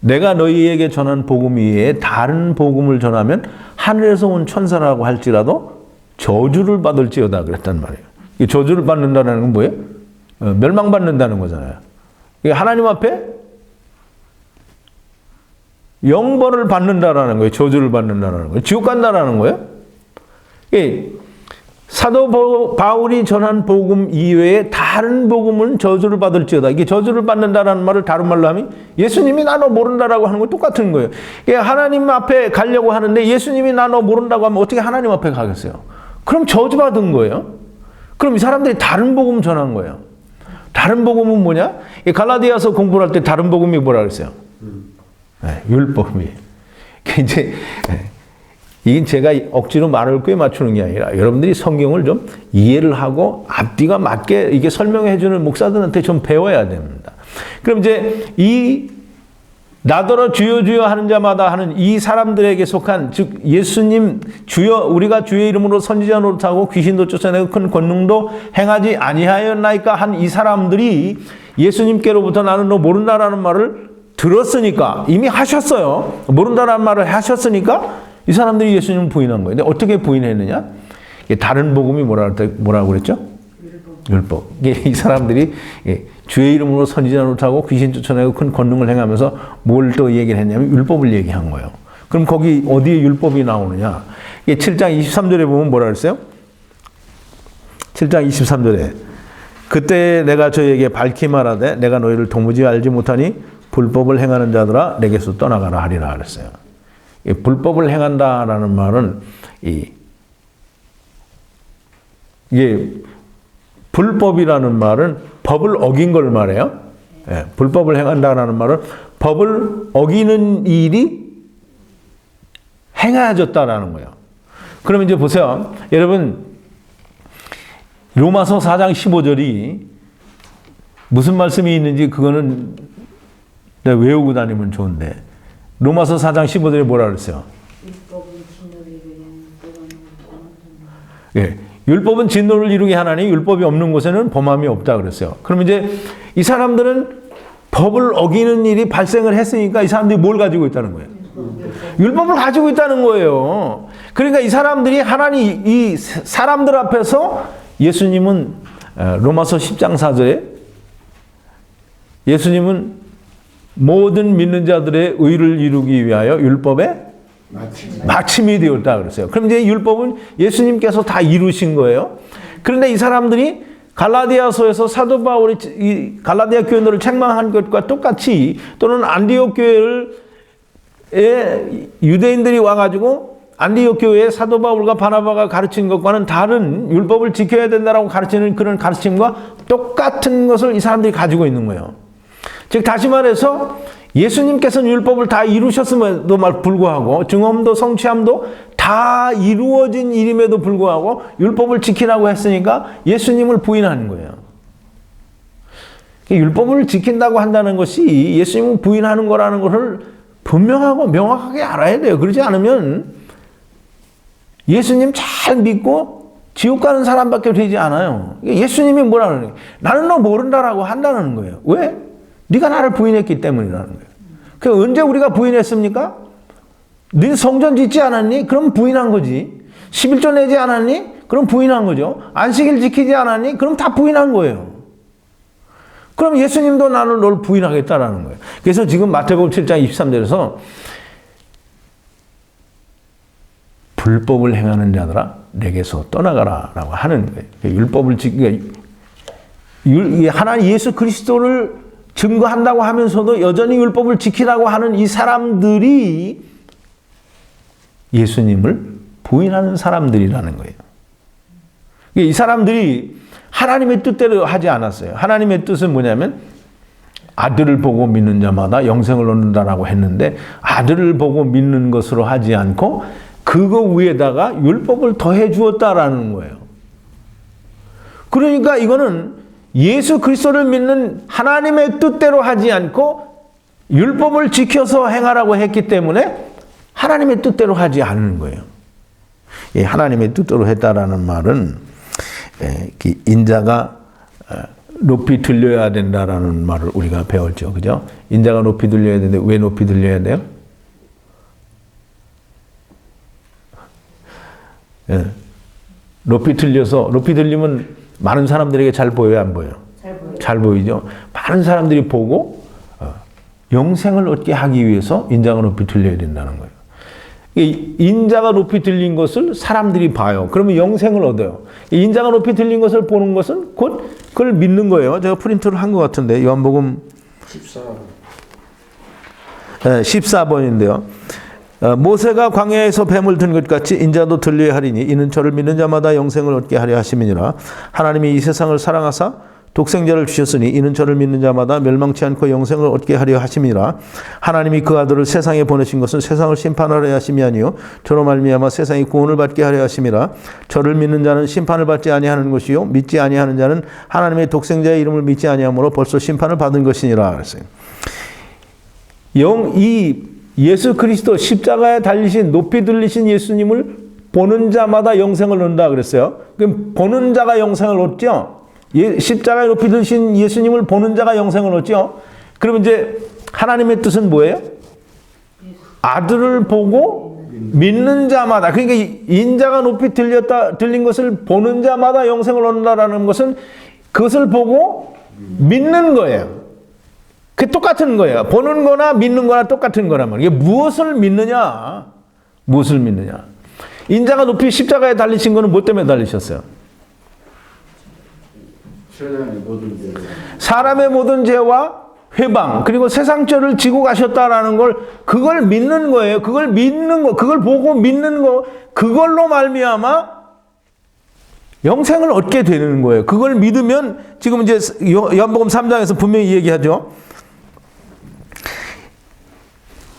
내가 너희에게 전한 복음 외에 다른 복음을 전하면 하늘에서 온 천사라고 할지라도 저주를 받을지어다 그랬단 말이에요. 이 저주를 받는다는 건 뭐예요? 멸망받는다는 거잖아요. 하나님 앞에 영벌을 받는다라는 거예요. 저주를 받는다라는 거예요. 지옥 간다라는 거예요. 사도 바울이 전한 복음 이외에 다른 복음은 저주를 받을지어다. 이게 저주를 받는다라는 말을 다른 말로 하면 예수님이 나 너 모른다라고 하는 거 똑같은 거예요. 하나님 앞에 가려고 하는데 예수님이 나 너 모른다고 하면 어떻게 하나님 앞에 가겠어요? 그럼 저주받은 거예요. 그럼 이 사람들이 다른 복음 전한 거예요. 다른 복음은 뭐냐? 갈라디아서 공부를 할 때 다른 복음이 뭐라 그랬어요? 율법이. 이제 이게 제가 억지로 말을 꽤 맞추는 게 아니라 여러분들이 성경을 좀 이해를 하고 앞뒤가 맞게 이게 설명해 주는 목사들한테 좀 배워야 됩니다. 그럼 이제 나더러 주여 주여 하는 자마다 하는 이 사람들에게 속한 즉 예수님 주여 우리가 주의 이름으로 선지자 노릇하고 귀신도 쫓아내고 큰 권능도 행하지 아니하였나이까 한 이 사람들이 예수님께로부터 나는 너 모른다라는 말을 들었으니까 이미 하셨어요. 모른다라는 말을 하셨으니까 이 사람들이 예수님을 부인한 거예요. 근데 어떻게 부인했느냐? 다른 복음이 뭐라고 그랬죠? 율법. 이 사람들이 주의 이름으로 선지자 노릇하고 귀신 쫓아내고 큰 권능을 행하면서 뭘 또 얘기를 했냐면 율법을 얘기한 거예요. 그럼 거기 어디에 율법이 나오느냐? 7장 23절에 보면 뭐라 그랬어요? 7장 23절에 그때 내가 저에게 밝히 말하되 내가 너희를 도무지 알지 못하니 불법을 행하는 자들아 내게서 떠나가라 하리라 그랬어요. 불법을 행한다라는 말은 이게 불법이라는 말은 법을 어긴 걸 말해요. 불법을 행한다라는 말은 법을 어기는 일이 행해졌다라는 거예요. 그럼 이제 보세요. 여러분 로마서 4장 15절이 무슨 말씀이 있는지 그거는 내가 외우고 다니면 좋은데 로마서 4장 15절에 뭐라 그랬어요? 율법은 진노를 이루게 하나니 율법이 없는 곳에는 범함이 없다 그랬어요. 그럼 이제 이 사람들은 법을 어기는 일이 발생을 했으니까 이 사람들이 뭘 가지고 있다는 거예요? 율법을 가지고 있다는 거예요. 그러니까 이 사람들이 이 사람들 앞에서 예수님은 로마서 10장 4절에 예수님은 모든 믿는 자들의 의를 이루기 위하여 율법의 마침이 되었다 그랬어요. 그럼 이제 율법은 예수님께서 다 이루신 거예요. 그런데 이 사람들이 갈라디아서에서 사도 바울이 이 갈라디아 교인들을 책망한 것과 똑같이 또는 안디옥 교회를 유대인들이 와가지고 안디옥 교회에 사도 바울과 바나바가 가르친 것과는 다른 율법을 지켜야 된다라고 가르치는 그런 가르침과 똑같은 것을 이 사람들이 가지고 있는 거예요. 즉 다시 말해서 예수님께서는 율법을 다 이루셨음에도 불구하고 증언도 성취함도 다 이루어진 일임에도 불구하고 율법을 지키라고 했으니까 예수님을 부인하는 거예요. 율법을 지킨다고 한다는 것이 예수님을 부인하는 거라는 것을 분명하고 명확하게 알아야 돼요. 그러지 않으면 예수님 잘 믿고 지옥 가는 사람밖에 되지 않아요. 예수님이 뭐라는 거예요? 나는 너 모른다라고 한다는 거예요. 왜? 네가 나를 부인했기 때문이라는 거예요. 그 언제 우리가 부인했습니까? 네 성전 짓지 않았니? 그럼 부인한 거지. 11조 내지 않았니? 그럼 부인한 거죠. 안식일 지키지 않았니? 그럼 다 부인한 거예요. 그럼 예수님도 나를 널 부인하겠다라는 거예요. 그래서 지금 마태복음 7장 23절에서 불법을 행하는 자들아 내게서 떠나가라라고 하는 거예요. 율법을 하나님 예수 그리스도를 증거한다고 하면서도 여전히 율법을 지키라고 하는 이 사람들이 예수님을 부인하는 사람들이라는 거예요. 이 사람들이 하나님의 뜻대로 하지 않았어요. 하나님의 뜻은 뭐냐면 아들을 보고 믿는 자마다 영생을 얻는다라고 했는데 아들을 보고 믿는 것으로 하지 않고 그거 위에다가 율법을 더해 주었다라는 거예요. 그러니까 이거는 예수 그리스도를 믿는 하나님의 뜻대로 하지 않고 율법을 지켜서 행하라고 했기 때문에 하나님의 뜻대로 하지 않는 거예요. 하나님의 뜻대로 했다라는 말은 인자가 높이 들려야 된다라는 말을 우리가 배웠죠. 그죠? 인자가 높이 들려야 되는데 왜 높이 들려야 돼요? 높이 들리면 많은 사람들에게 잘 보여요, 안 보여요? 잘 보이죠. 많은 사람들이 보고 영생을 얻게 하기 위해서 인자가 높이 들려야 된다는 거예요. 인자가 높이 들린 것을 사람들이 봐요. 그러면 영생을 얻어요. 인자가 높이 들린 것을 보는 것은 곧 그걸 믿는 거예요. 제가 프린트를 한 것 같은데 요한복음 14번인데요. 모세가 광야에서 뱀을 든 것 같이 인자도 들려야 하리니 이는 저를 믿는 자마다 영생을 얻게 하려 하심이니라. 하나님이 이 세상을 사랑하사 독생자를 주셨으니 이는 저를 믿는 자마다 멸망치 않고 영생을 얻게 하려 하심이라. 하나님이 그 아들을 세상에 보내신 것은 세상을 심판하려 하심이 아니요 저로 말미암아 세상이 구원을 받게 하려 하심이라. 저를 믿는 자는 심판을 받지 아니하는 것이요 믿지 아니하는 자는 하나님의 독생자의 이름을 믿지 아니하므로 벌써 심판을 받은 것이니라 그랬어요. 이 예수 그리스도 십자가에 달리신 높이 들리신 예수님을 보는 자마다 영생을 얻는다 그랬어요. 그럼 보는 자가 영생을 얻죠. 십자가에 높이 들리신 예수님을 보는 자가 영생을 얻죠. 그러면 이제 하나님의 뜻은 뭐예요? 아들을 보고 믿는 자마다, 그러니까 인자가 높이 들린 것을 보는 자마다 영생을 얻는다라는 것은 그것을 보고 믿는 거예요. 그게 똑같은 거예요. 보는 거나 믿는 거나 똑같은 거란 말이에요. 무엇을 믿느냐? 무엇을 믿느냐? 인자가 높이 십자가에 달리신 거는 뭐 때문에 달리셨어요? 사람의 모든 죄와 회방 그리고 세상 죄를 지고 가셨다라는 걸 그걸 믿는 거예요. 그걸 믿는 거, 그걸 보고 믿는 거, 그걸로 말미암아 영생을 얻게 되는 거예요. 그걸 믿으면 지금 이제 요한복음 3장에서 분명히 얘기하죠.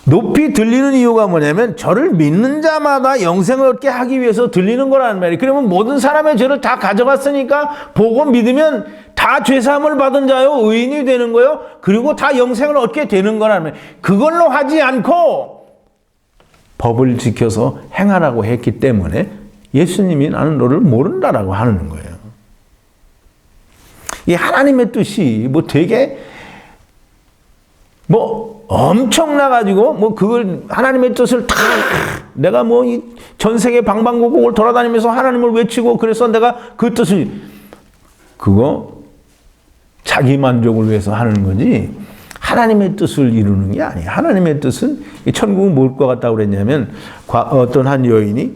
높이 들리는 이유가 뭐냐면 저를 믿는 자마다 영생을 얻게 하기 위해서 들리는 거라는 말이에요. 그러면 모든 사람의 죄를 다 가져갔으니까 보고 믿으면 다 죄사함을 받은 자요 의인이 되는 거예요. 그리고 다 영생을 얻게 되는 거라는 말이에요. 그걸로 하지 않고 법을 지켜서 행하라고 했기 때문에 예수님이 나는 너를 모른다라고 하는 거예요. 이 하나님의 뜻이 뭐 되게 엄청나가지고, 그걸, 하나님의 뜻을 다, 내가 전 세계 방방곡곡을 돌아다니면서 하나님을 외치고, 그래서 내가 그 뜻을, 그거 자기 만족을 위해서 하는 거지 하나님의 뜻을 이루는 게 아니에요. 하나님의 뜻은 천국은 뭘 것 같다고 그랬냐면 어떤 한 여인이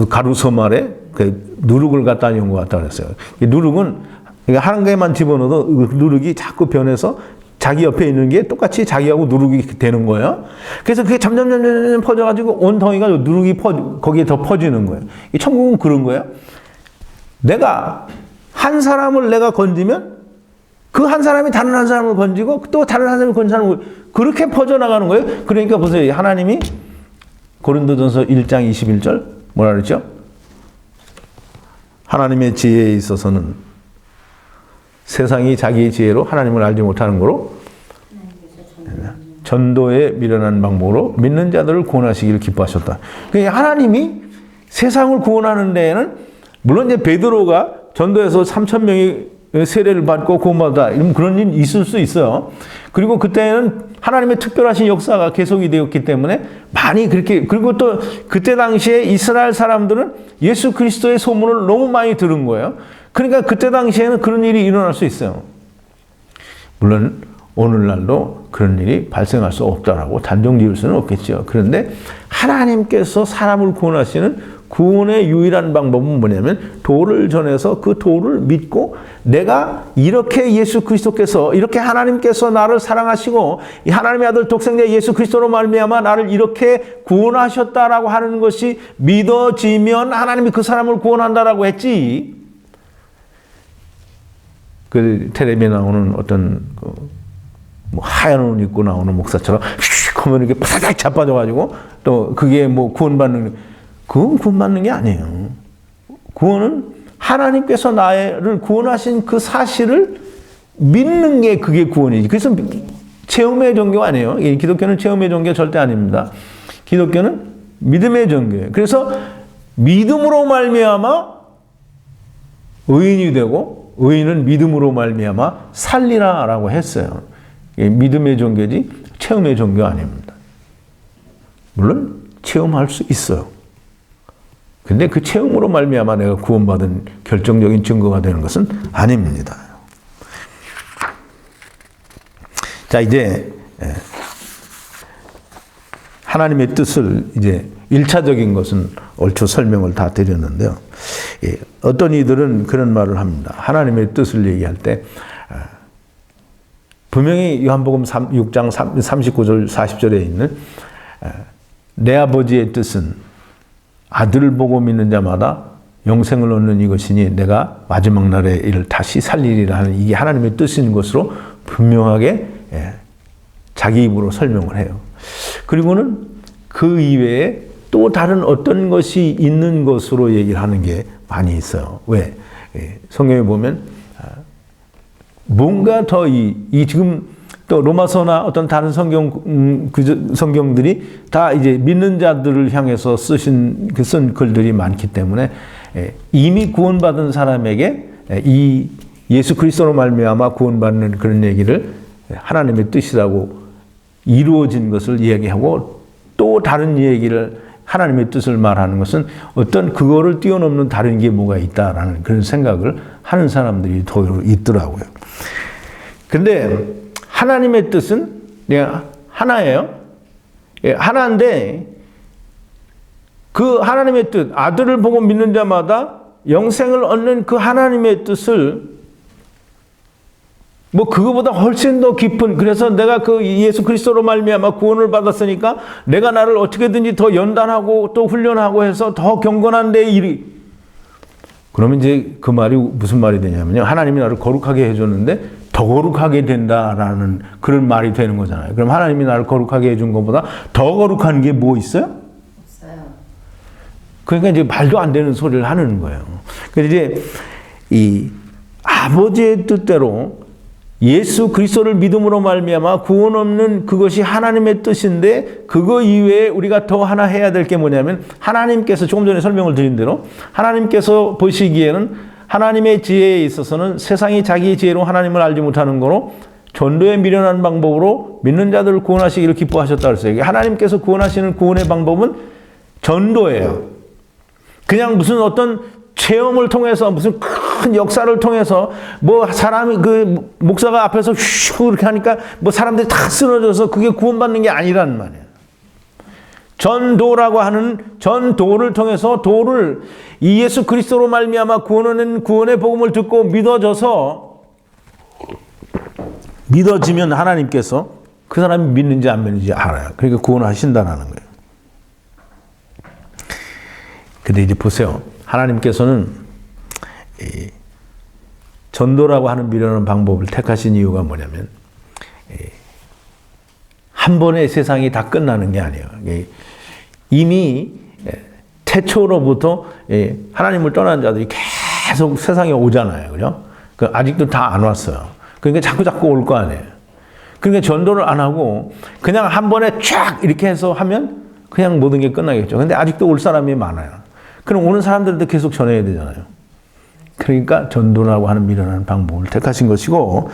가루소말에 그 누룩을 갖다 놓은 것 같다고 그랬어요. 이 누룩은 한 개만 집어넣어도 그 누룩이 자꾸 변해서 자기 옆에 있는 게 똑같이 자기하고 누룩이 되는 거예요. 그래서 그게 점점 퍼져가지고 온 덩이가 누룩이 거기에 더 퍼지는 거예요. 이 천국은 그런 거예요. 내가 한 사람을 내가 건지면 그 한 사람이 다른 한 사람을 건지고 또 다른 한 사람이 건지는 사람을 그렇게 퍼져나가는 거예요. 그러니까 보세요. 하나님이 고린도전서 1장 21절 뭐라 그랬죠? 하나님의 지혜에 있어서는 세상이 자기의 지혜로 하나님을 알지 못하는 거로 전도에 미련한 방법으로 믿는 자들을 구원하시기를 기뻐하셨다. 그러니까 하나님이 세상을 구원하는 데에는 물론 이제 베드로가 전도에서 3,000명이 세례를 받고 구원받았다. 이런 그런 일 있을 수 있어요. 그리고 그때는 하나님의 특별하신 역사가 계속이 되었기 때문에 많이 그렇게 그리고 또 그때 당시에 이스라엘 사람들은 예수 그리스도의 소문을 너무 많이 들은 거예요. 그러니까 그때 당시에는 그런 일이 일어날 수 있어요. 물론 오늘날도 그런 일이 발생할 수 없다라고 단정 지을 수는 없겠죠. 그런데 하나님께서 사람을 구원하시는 구원의 유일한 방법은 뭐냐면 도를 전해서 그 도를 믿고 내가 이렇게 예수 그리스도께서 이렇게 하나님께서 나를 사랑하시고 이 하나님의 아들 독생자 예수 그리스도로 말미암아 나를 이렇게 구원하셨다라고 하는 것이 믿어지면 하나님이 그 사람을 구원한다라고 했지. 그 텔레비에 나오는 어떤 뭐 하얀 옷 입고 나오는 목사처럼 휙 하면 이렇게 파닥 자빠져가지고 또 그게 뭐 구원받는 그건 구원받는 게 아니에요. 구원은 하나님께서 나를 구원하신 그 사실을 믿는 게 그게 구원이지. 그래서 체험의 종교가 아니에요. 기독교는 체험의 종교 절대 아닙니다. 기독교는 믿음의 종교예요. 그래서 믿음으로 말미암아 의인이 되고 의인은 믿음으로 말미암아 살리라라고 했어요. 믿음의 종교지 체험의 종교 아닙니다. 물론 체험할 수 있어요. 근데 그 체험으로 말미암아 내가 구원받은 결정적인 증거가 되는 것은 아닙니다. 자, 이제 하나님의 뜻을 이제 1차적인 것은 얼추 설명을 다 드렸는데요. 어떤 이들은 그런 말을 합니다. 하나님의 뜻을 얘기할 때 분명히 요한복음 6장 39절 40절에 있는 내 아버지의 뜻은 아들을 보고 믿는 자마다 영생을 얻는 이것이니 내가 마지막 날에 이를 다시 살리리라 하는 이게 하나님의 뜻인 것으로 분명하게 자기 입으로 설명을 해요. 그리고는 그 이외에 또 다른 어떤 것이 있는 것으로 얘기를 하는 게 많이 있어요. 왜? 성경에 보면 뭔가 더 지금 또 로마서나 어떤 다른 성경들이 다 이제 믿는 자들을 향해서 쓴 글들이 많기 때문에 이미 구원받은 사람에게 이 예수 그리스도로 말미암아 구원받는 그런 얘기를 하나님의 뜻이라고 이루어진 것을 이야기하고 또 다른 얘기를 하나님의 뜻을 말하는 것은 어떤 그거를 뛰어넘는 다른 게 뭐가 있다라는 그런 생각을 하는 사람들이 더 있더라고요. 근데 하나님의 뜻은 하나예요. 하나인데 그 하나님의 뜻, 아들을 보고 믿는 자마다 영생을 얻는 그 하나님의 뜻을 뭐 그거보다 훨씬 더 깊은 그래서 내가 그 예수 그리스도로 말미암아 구원을 받았으니까 내가 나를 어떻게든지 더 연단하고 또 훈련하고 해서 더 경건한 데 일이 그러면 이제 그 말이 무슨 말이 되냐면요. 하나님이 나를 거룩하게 해줬는데 더 거룩하게 된다라는 그런 말이 되는 거잖아요. 그럼 하나님이 나를 거룩하게 해준 것보다 더 거룩한 게 뭐 있어요? 없어요. 그러니까 이제 말도 안 되는 소리를 하는 거예요. 그래서 이제 이 아버지의 뜻대로 예수 그리스도를 믿음으로 말미암아 구원 없는 그것이 하나님의 뜻인데 그거 이외에 우리가 더 하나 해야 될 게 뭐냐면 하나님께서 조금 전에 설명을 드린 대로 하나님께서 보시기에는 하나님의 지혜에 있어서는 세상이 자기의 지혜로 하나님을 알지 못하는 거로 전도에 미련한 방법으로 믿는 자들을 구원하시기를 기뻐하셨다 그랬어요. 하나님께서 구원하시는 구원의 방법은 전도예요. 그냥 무슨 어떤 체험을 통해서 무슨 큰 역사를 통해서 뭐 사람이 그 목사가 앞에서 휘 이렇게 하니까 뭐 사람들이 다 쓰러져서 그게 구원받는 게 아니란 말이에요. 전도라고 하는 전도를 통해서 도를 이 예수 그리스도로 말미암아 구원의 복음을 듣고 믿어지면 하나님께서 그 사람이 믿는지 안 믿는지 알아요. 그러니까 구원을 하신다는 거예요. 근데 이제 보세요. 하나님께서는 이 전도라고 하는 미련한 방법을 택하신 이유가 뭐냐면 한 번에 세상이 다 끝나는 게 아니에요. 이미 태초로부터 하나님을 떠난 자들이 계속 세상에 오잖아요. 그죠? 아직도 다 안 왔어요. 그러니까 자꾸 올 거 아니에요. 그러니까 전도를 안 하고 그냥 한 번에 쫙 이렇게 해서 하면 그냥 모든 게 끝나겠죠. 근데 아직도 올 사람이 많아요. 그럼 오는 사람들도 계속 전해야 되잖아요. 그러니까 전도라고 하는 미련한 방법을 택하신 것이고,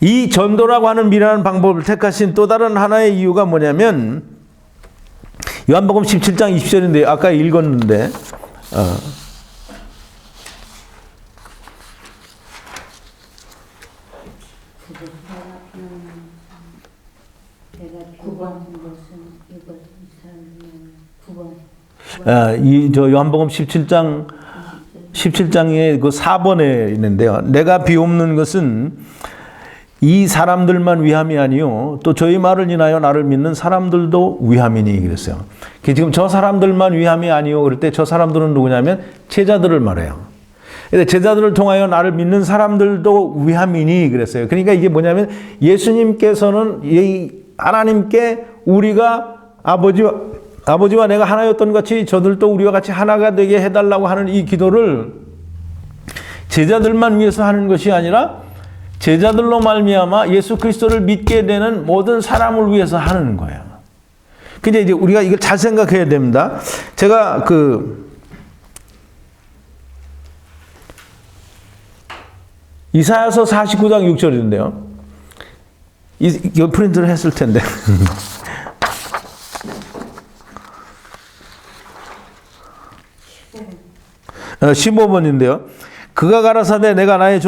이 전도라고 하는 미련한 방법을 택하신 또 다른 하나의 이유가 뭐냐면 요한복음 17장 20절인데 아까 읽었는데 저 요한복음 17장에 그 4번에 있는데요. 내가 비옵는 것은 이 사람들만 위함이 아니요 또 저희 말을 인하여 나를 믿는 사람들도 위함이니 그랬어요. 지금 저 사람들만 위함이 아니요 그럴 때 저 사람들은 누구냐면 제자들을 말해요. 근데 제자들을 통하여 나를 믿는 사람들도 위함이니 그랬어요. 그러니까 이게 뭐냐면 예수님께서는 하나님께 우리가 아버지와 내가 하나였던 같이 저들도 우리와 같이 하나가 되게 해달라고 하는 이 기도를 제자들만 위해서 하는 것이 아니라 제자들로 말미암아 예수 그리스도를 믿게 되는 모든 사람을 위해서 하는 거예요. 근데 이제 우리가 이걸 잘 생각해야 됩니다. 제가 이사야서 49장 6절인데요. 이거 프린트를 했을 텐데. 15번인데요. 그가 가라사대 네가 나의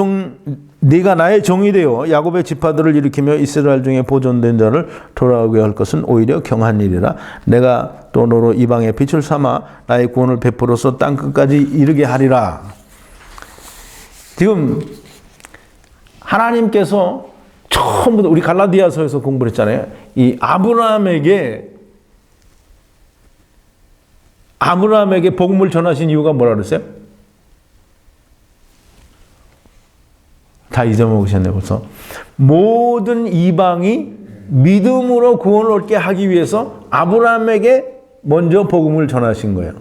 종이 되어 야곱의 지파들을 일으키며 이스라엘 중에 보존된 자를 돌아오게 할 것은 오히려 경한 일이라. 내가 또 너로 이방의 빛을 삼아 나의 구원을 베풀어서 땅 끝까지 이르게 하리라. 지금 하나님께서 처음부터 우리 갈라디아서에서 공부를 했잖아요. 이 아브라함에게 복음을 전하신 이유가 뭐라 그랬어요? 다 잊어먹으셨네 벌써. 모든 이방이 믿음으로 구원을 얻게 하기 위해서 아브라함에게 먼저 복음을 전하신 거예요.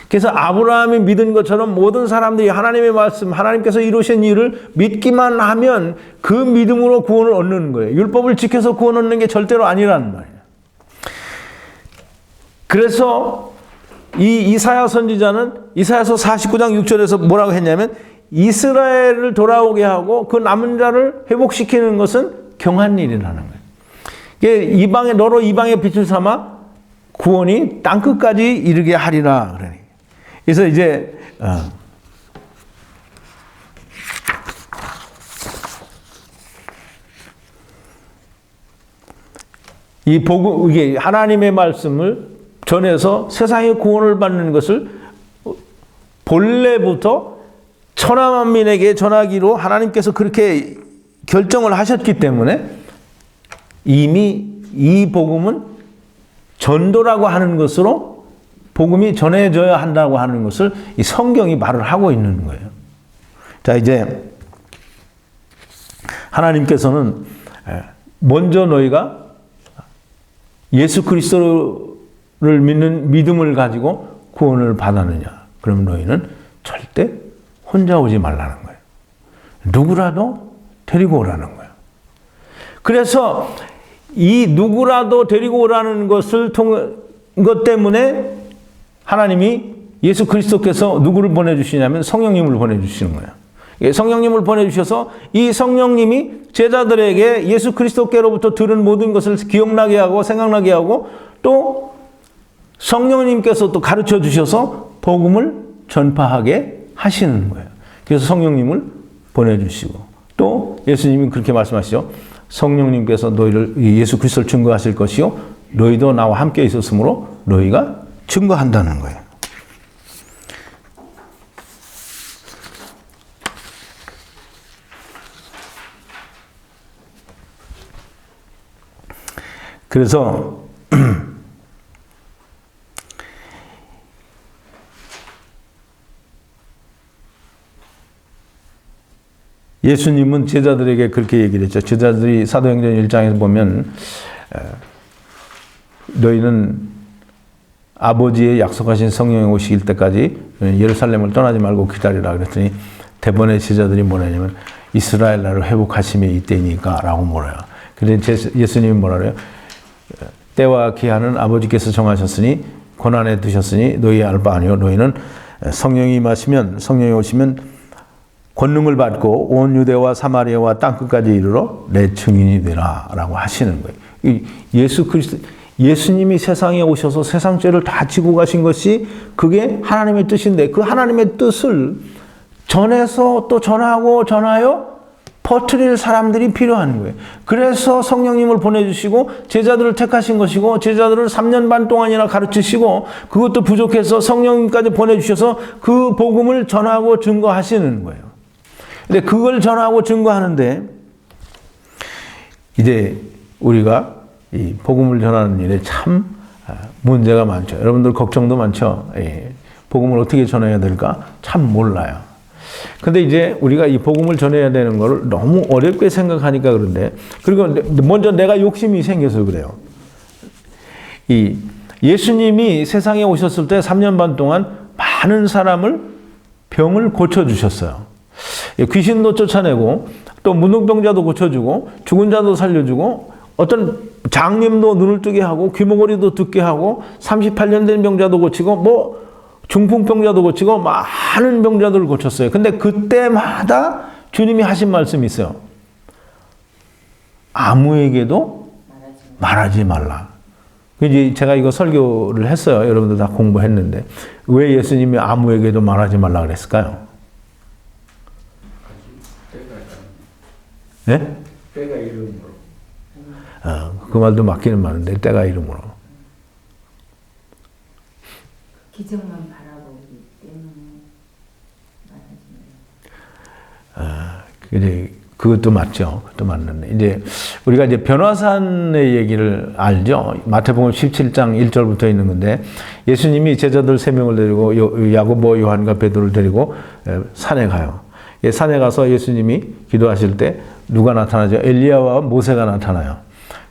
그래서 아브라함이 믿은 것처럼 모든 사람들이 하나님의 말씀, 하나님께서 이루신 일을 믿기만 하면 그 믿음으로 구원을 얻는 거예요. 율법을 지켜서 구원 얻는 게 절대로 아니라는 말이에요. 그래서 이 이사야 선지자는 이사야서 49장 6절에서 뭐라고 했냐면 이스라엘을 돌아오게 하고 그 남은 자를 회복시키는 것은 경한 일이라는 거예요. 너로 이방의 빛을 삼아 구원이 땅끝까지 이르게 하리라. 그래서 이제 이 복음, 이게 하나님의 말씀을 전해서 세상의 구원을 받는 것을 본래부터 천하만민에게 전하기로 하나님께서 그렇게 결정을 하셨기 때문에 이미 이 복음은 전도라고 하는 것으로 복음이 전해져야 한다고 하는 것을 이 성경이 말을 하고 있는 거예요. 자, 이제 하나님께서는 먼저 너희가 예수 그리스도를 믿는 믿음을 가지고 구원을 받았느냐? 그러면 너희는 절대 혼자 오지 말라는 거예요. 누구라도 데리고 오라는 거예요. 그래서 이 누구라도 데리고 오라는 것을 것 때문에 하나님이 예수 그리스도께서 누구를 보내주시냐면 성령님을 보내주시는 거예요. 성령님을 보내주셔서 이 성령님이 제자들에게 예수 그리스도께로부터 들은 모든 것을 기억나게 하고 생각나게 하고 또 성령님께서 또 가르쳐 주셔서 복음을 전파하게 하시는 거예요. 그래서 성령님을 보내주시고 또 예수님이 그렇게 말씀하시죠. 성령님께서 너희를 예수 그리스도를 증거하실 것이요 너희도 나와 함께 있었으므로 너희가 증거한다는 거예요. 그래서 예수님은 제자들에게 그렇게 얘기를 했죠. 제자들이 사도행전 1장에서 보면 너희는 아버지의 약속하신 성령이 오실 때까지 예루살렘을 떠나지 말고 기다리라 그랬더니 대번에 제자들이 뭐라냐면 이스라엘 나라를 회복하심이 이때니까 라고 뭐래요. 그런데 예수님이 뭐라 그래요? 때와 기한은 아버지께서 정하셨으니 고난에 드셨으니 너희 알 바 아니요 너희는 성령이 임하시면 성령이 오시면 권능을 받고 온 유대와 사마리아와 땅끝까지 이르러 내 증인이 되라라고 하시는 거예요. 예수 그리스도 예수님이 세상에 오셔서 세상 죄를 다 지고 가신 것이 그게 하나님의 뜻인데 그 하나님의 뜻을 전해서 또 전하고 전하여 퍼뜨릴 사람들이 필요한 거예요. 그래서 성령님을 보내주시고 제자들을 택하신 것이고 제자들을 3년 반 동안이나 가르치시고 그것도 부족해서 성령님까지 보내주셔서 그 복음을 전하고 증거하시는 거예요. 근데 그걸 전하고 증거하는데 이제 우리가 이 복음을 전하는 일에 참 문제가 많죠. 여러분들 걱정도 많죠. 복음을 어떻게 전해야 될까? 참 몰라요. 근데 이제 우리가 이 복음을 전해야 되는 걸 너무 어렵게 생각하니까 그런데 그리고 먼저 내가 욕심이 생겨서 그래요. 이 예수님이 세상에 오셨을 때 3년 반 동안 많은 사람을 병을 고쳐주셨어요. 귀신도 쫓아내고 또 문둥병자도 고쳐주고 죽은 자도 살려주고 어떤 장님도 눈을 뜨게 하고 귀머거리도 듣게 하고 38년 된 병자도 고치고 뭐 중풍병자도 고치고 많은 병자들을 고쳤어요. 근데 그때마다 주님이 하신 말씀이 있어요. 아무에게도 말하지 말라. 이제 제가 이거 설교를 했어요. 여러분들 다 공부했는데 왜 예수님이 아무에게도 말하지 말라 그랬을까요? 네? 때가 이름으로. 그 말도 맞기는 맞는데 때가 이름으로. 기적만 바라보기 때문에 이제 그것도 맞죠. 그것도 맞는데 이제 우리가 이제 변화산의 얘기를 알죠. 마태복음 17장 1절부터 있는 건데 예수님이 제자들 3명을 데리고 야고보, 요한과 베드로를 데리고 산에 가요. 산에 가서 예수님이 기도하실 때 누가 나타나죠? 엘리야와 모세가 나타나요.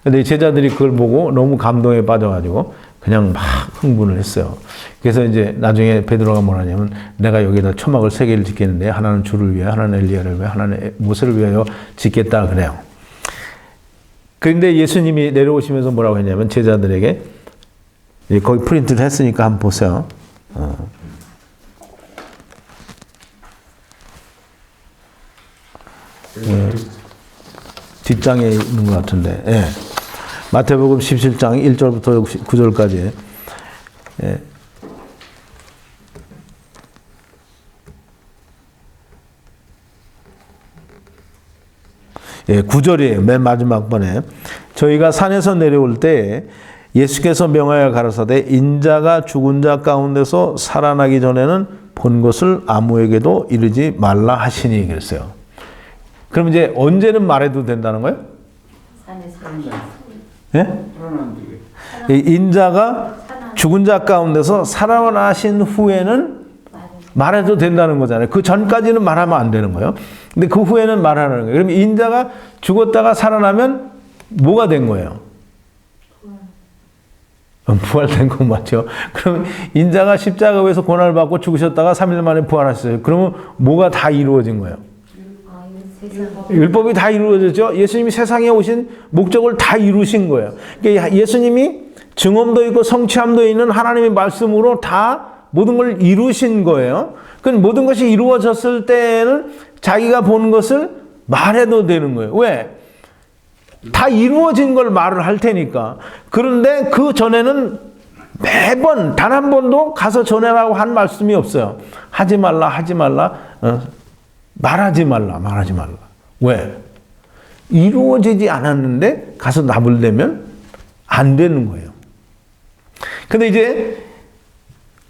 근데 제자들이 그걸 보고 너무 감동에 빠져가지고 그냥 막 흥분을 했어요. 그래서 이제 나중에 베드로가 뭐라냐면 내가 여기다 초막을 3개를 짓겠는데 하나는 주를 위해, 하나는 엘리야를 위해, 하나는 모세를 위하여 짓겠다 그래요. 그런데 예수님이 내려오시면서 뭐라고 했냐면 제자들에게 거기 프린트를 했으니까 한번 보세요. 뒷장에 있는 것 같은데, 예. 마태복음 17장 1절부터 9절까지. 예. 예, 9절이에요. 맨 마지막 번에. 저희가 산에서 내려올 때 예수께서 명하여 가라사대 인자가 죽은 자 가운데서 살아나기 전에는 본 것을 아무에게도 이르지 말라 하시니 그랬어요. 그럼 이제 언제는 말해도 된다는 거예요? 예? 인자가 죽은 자 가운데서 살아나신 후에는 말해도 된다는 거잖아요. 그 전까지는 말하면 안 되는 거예요. 근데 그 후에는 말하는 거예요. 그럼 인자가 죽었다가 살아나면 뭐가 된 거예요? 부활된 거 맞죠? 그럼 인자가 십자가에서 고난을 받고 죽으셨다가 3일 만에 부활하셨어요. 그러면 뭐가 다 이루어진 거예요? 율법이 다 이루어졌죠. 예수님이 세상에 오신 목적을 다 이루신 거예요. 그러니까 예수님이 증언도 있고 성취함도 있는 하나님의 말씀으로 다 모든 걸 이루신 거예요. 그 모든 것이 이루어졌을 때는 자기가 본 것을 말해도 되는 거예요. 왜? 다 이루어진 걸 말을 할 테니까. 그런데 그 전에는 매번 단 한 번도 가서 전해라고 한 말씀이 없어요. 하지 말라, 하지 말라, 말하지 말라, 말하지 말라. 왜? 이루어지지 않았는데 가서 나불대면 안 되는 거예요. 근데 이제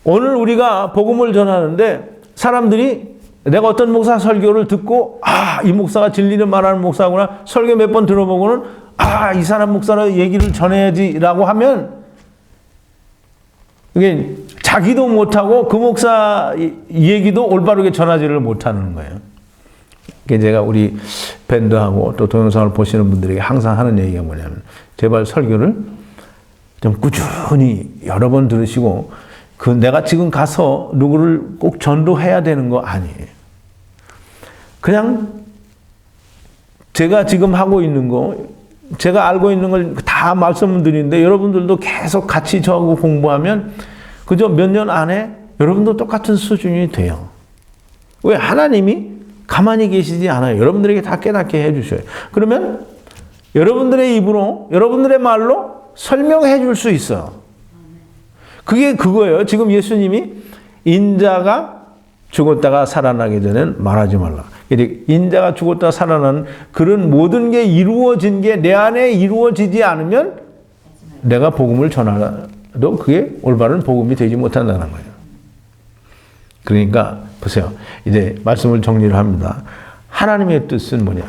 오늘 우리가 복음을 전하는데 사람들이 내가 어떤 목사 설교를 듣고 이 목사가 진리를 말하는 목사구나, 설교 몇 번 들어보고는 이 사람 목사로 얘기를 전해야지라고 하면 이게 자기도 못하고 그 목사 얘기도 올바르게 전하지를 못하는 거예요. 이게 제가 우리 밴드하고 또 동영상을 보시는 분들에게 항상 하는 얘기가 뭐냐면, 제발 설교를 좀 꾸준히 여러 번 들으시고, 내가 지금 가서 누구를 꼭 전도해야 되는 거 아니에요. 그냥 제가 지금 하고 있는 거, 제가 알고 있는 걸 다 말씀을 드리는데 여러분들도 계속 같이 저하고 공부하면 그저 몇 년 안에 여러분도 똑같은 수준이 돼요. 왜? 하나님이 가만히 계시지 않아요. 여러분들에게 다 깨닫게 해주셔요. 그러면 여러분들의 입으로, 여러분들의 말로 설명해 줄 수 있어요. 그게 그거예요. 지금 예수님이 인자가 죽었다가 살아나기 전엔 말하지 말라. 인자가 죽었다가 살아나는 그런 모든 게 이루어진 게 내 안에 이루어지지 않으면 내가 복음을 전하도 그게 올바른 복음이 되지 못한다는 거예요. 그러니까 보세요. 이제 말씀을 정리를 합니다. 하나님의 뜻은 뭐냐?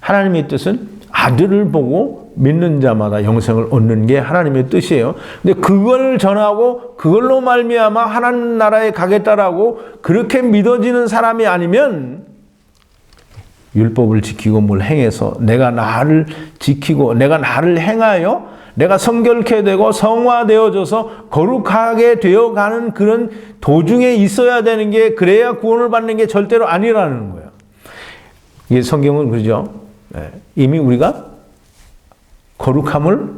하나님의 뜻은 아들을 보고 믿는 자마다 영생을 얻는 게 하나님의 뜻이에요. 근데 그걸 전하고 그걸로 말미암아 하나님 나라에 가겠다라고 그렇게 믿어지는 사람이 아니면, 율법을 지키고 뭘 행해서 내가 나를 지키고 내가 나를 행하여 내가 성결케 되고 성화되어져서 거룩하게 되어가는 그런 도중에 있어야 되는 게, 그래야 구원을 받는 게 절대로 아니라는 거예요. 이게 성경은 그러죠. 이미 우리가 거룩함을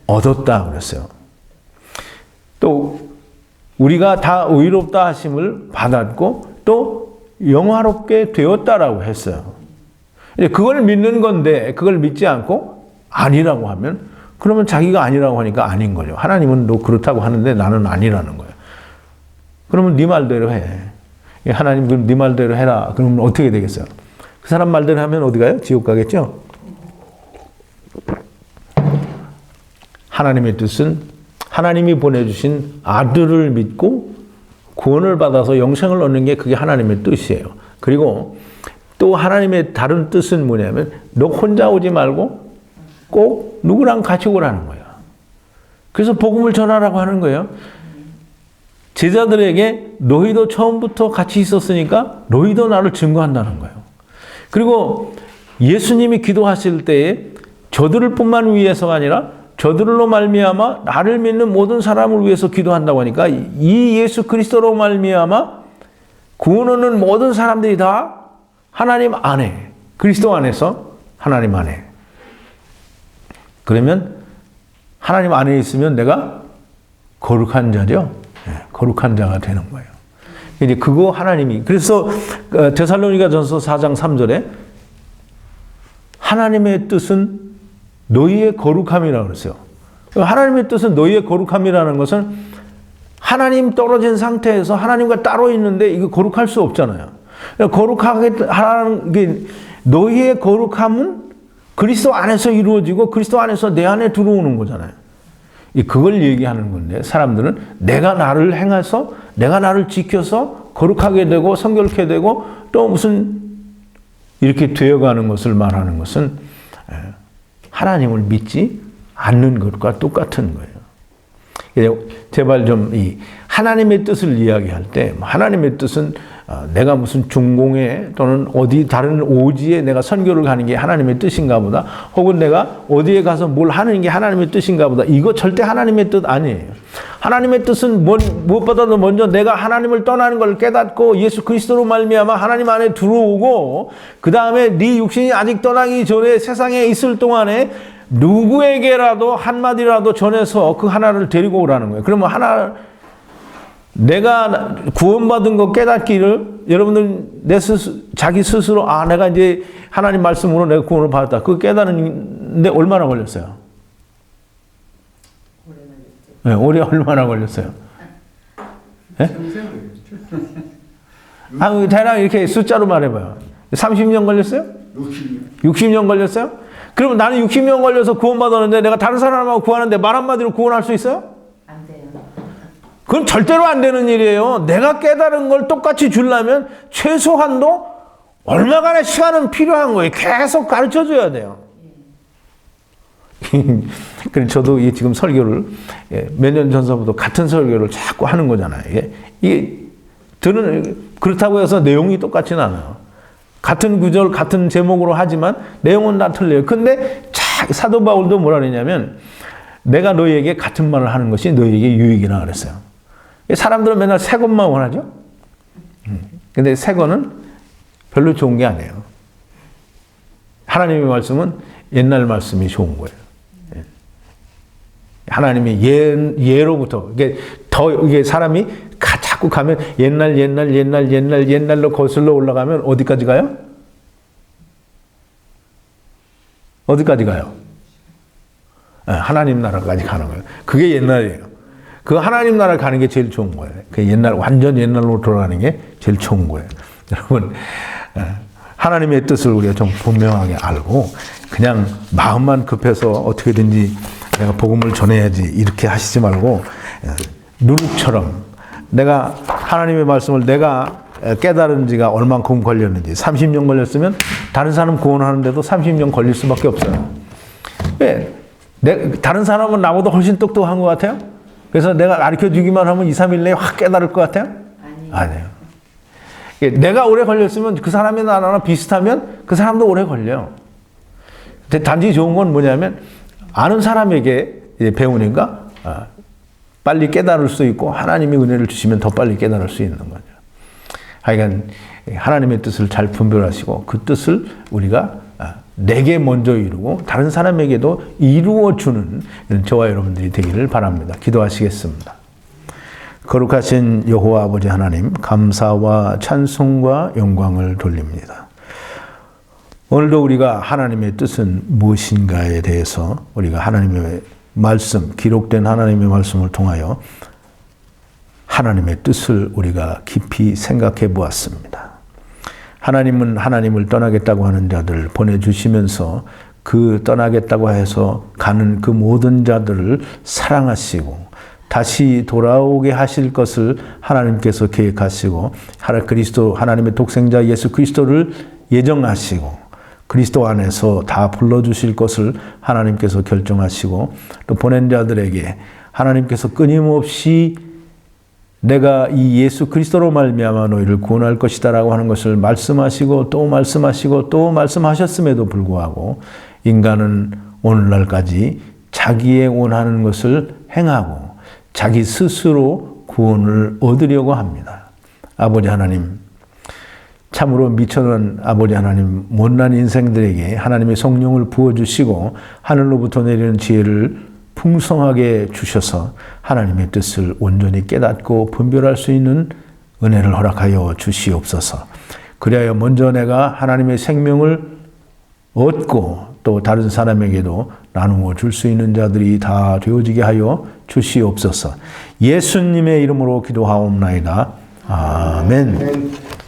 얻었다 그랬어요. 또 우리가 다 의롭다 하심을 받았고 또 영화롭게 되었다라고 했어요. 그걸 믿는 건데 그걸 믿지 않고 아니라고 하면, 그러면 자기가 아니라고 하니까 아닌 거죠. 하나님은 너 그렇다고 하는데 나는 아니라는 거예요. 그러면 네 말대로 해. 하나님 그럼 네 말대로 해라. 그러면 어떻게 되겠어요? 그 사람 말대로 하면 어디 가요? 지옥 가겠죠? 하나님의 뜻은 하나님이 보내주신 아들을 믿고 구원을 받아서 영생을 얻는 게 그게 하나님의 뜻이에요. 그리고 또 하나님의 다른 뜻은 뭐냐면, 너 혼자 오지 말고 꼭 누구랑 같이 오라는 거예요. 그래서 복음을 전하라고 하는 거예요. 제자들에게 너희도 처음부터 같이 있었으니까 너희도 나를 증거한다는 거예요. 그리고 예수님이 기도하실 때에 저들을 뿐만 위해서가 아니라 저들로 말미암아 나를 믿는 모든 사람을 위해서 기도한다고 하니까, 이 예수 그리스도로 말미암아 구원 얻는 모든 사람들이 다 하나님 안에, 그리스도 안에서 하나님 안에. 그러면 하나님 안에 있으면 내가 거룩한 자죠. 거룩한 자가 되는 거예요. 이제 그거 하나님이, 그래서 데살로니가전서 4장 3절에 하나님의 뜻은 너희의 거룩함이라고 그랬어요. 하나님의 뜻은 너희의 거룩함이라는 것은 하나님 떨어진 상태에서 하나님과 따로 있는데 이거 거룩할 수 없잖아요. 거룩하게 하라는 게, 너희의 거룩함은 그리스도 안에서 이루어지고 그리스도 안에서 내 안에 들어오는 거잖아요. 그걸 얘기하는 건데, 사람들은 내가 나를 행해서 내가 나를 지켜서 거룩하게 되고 성결케 되고 또 무슨 이렇게 되어가는 것을 말하는 것은 하나님을 믿지 않는 것과 똑같은 거예요. 제발 좀 이 하나님의 뜻을 이야기할 때, 하나님의 뜻은 내가 무슨 중공에 또는 어디 다른 오지에 내가 선교를 가는 게 하나님의 뜻인가 보다, 혹은 내가 어디에 가서 뭘 하는 게 하나님의 뜻인가 보다, 이거 절대 하나님의 뜻 아니에요. 하나님의 뜻은 무엇보다도 먼저 내가 하나님을 떠나는 걸 깨닫고 예수 그리스도로 말미암아 하나님 안에 들어오고, 그 다음에 네 육신이 아직 떠나기 전에 세상에 있을 동안에 누구에게라도 한마디라도 전해서 그 하나를 데리고 오라는 거예요. 그러면 내가 구원받은 거 깨닫기를, 여러분들 자기 스스로 내가 이제 하나님 말씀으로 내가 구원을 받았다, 그거 깨닫는데 얼마나 걸렸어요? 네, 올해 얼마나 걸렸어요? 네? 대략 이렇게 숫자로 말해봐요. 30년 걸렸어요? 60년 걸렸어요? 그러면 나는 60년 걸려서 구원받았는데 내가 다른 사람하고 구하는데 말 한마디로 구원할 수 있어요? 안 돼요. 그건 절대로 안 되는 일이에요. 내가 깨달은 걸 똑같이 주려면 최소한도 얼마간의 시간은 필요한 거예요. 계속 가르쳐 줘야 돼요. 그래서 저도 지금 설교를 몇 년 전서부터 같은 설교를 자꾸 하는 거잖아요. 이게 그렇다고 해서 내용이 똑같지는 않아요. 같은 구절, 같은 제목으로 하지만 내용은 다 틀려요. 근데 사도 바울도 뭐라 그러냐면 내가 너희에게 같은 말을 하는 것이 너희에게 유익이라 그랬어요. 사람들은 맨날 새 것만 원하죠. 근데 새 거는 별로 좋은 게 아니에요. 하나님의 말씀은 옛날 말씀이 좋은 거예요. 하나님이 예로부터 이게 사람이 자꾸 가면 옛날로 거슬러 올라가면 어디까지 가요? 어디까지 가요? 하나님 나라까지 가는 거예요. 그게 옛날이에요. 그 하나님 나라 가는 게 제일 좋은 거예요. 그 완전 옛날로 돌아가는 게 제일 좋은 거예요. 여러분, 하나님의 뜻을 우리가 좀 분명하게 알고 그냥 마음만 급해서 어떻게든지 내가 복음을 전해야지 이렇게 하시지 말고 누룩처럼 내가 하나님의 말씀을 내가 깨달은 지가 얼만큼 걸렸는지 30년 걸렸으면 다른 사람 구원하는데도 30년 걸릴 수밖에 없어요. 왜? 다른 사람은 나보다 훨씬 똑똑한 것 같아요? 그래서 내가 가르쳐 주기만 하면 2, 3일 내에 확 깨달을 것 같아요? 아니에요. 내가 오래 걸렸으면 그 사람이 나랑 비슷하면 그 사람도 오래 걸려요. 단지 좋은 건 뭐냐면 아는 사람에게 배우니까 빨리 깨달을 수 있고 하나님이 은혜를 주시면 더 빨리 깨달을 수 있는 거죠. 하여간 하나님의 뜻을 잘 분별하시고 그 뜻을 우리가 내게 먼저 이루고 다른 사람에게도 이루어주는 저와 여러분들이 되기를 바랍니다. 기도하시겠습니다. 거룩하신 여호와 아버지 하나님, 감사와 찬송과 영광을 돌립니다. 오늘도 우리가 하나님의 뜻은 무엇인가에 대해서 우리가 하나님의 말씀, 기록된 하나님의 말씀을 통하여 하나님의 뜻을 우리가 깊이 생각해 보았습니다. 하나님은 하나님을 떠나겠다고 하는 자들을 보내주시면서 그 떠나겠다고 해서 가는 그 모든 자들을 사랑하시고 다시 돌아오게 하실 것을 하나님께서 계획하시고 하나님의 독생자 예수 그리스도를 예정하시고 그리스도 안에서 다 불러주실 것을 하나님께서 결정하시고 또 보낸 자들에게 하나님께서 끊임없이 내가 이 예수 그리스도로 말미암아 너희를 구원할 것이다라고 하는 것을 말씀하시고 또 말씀하시고 또 말씀하셨음에도 불구하고 인간은 오늘날까지 자기의 원하는 것을 행하고 자기 스스로 구원을 얻으려고 합니다. 아버지 하나님, 참으로 미천한 아버지 하나님, 못난 인생들에게 하나님의 성령을 부어주시고 하늘로부터 내리는 지혜를 풍성하게 주셔서 하나님의 뜻을 온전히 깨닫고 분별할 수 있는 은혜를 허락하여 주시옵소서. 그리하여 먼저 내가 하나님의 생명을 얻고 또 다른 사람에게도 나누어 줄 수 있는 자들이 다 되어지게 하여 주시옵소서. 예수님의 이름으로 기도하옵나이다. 아멘.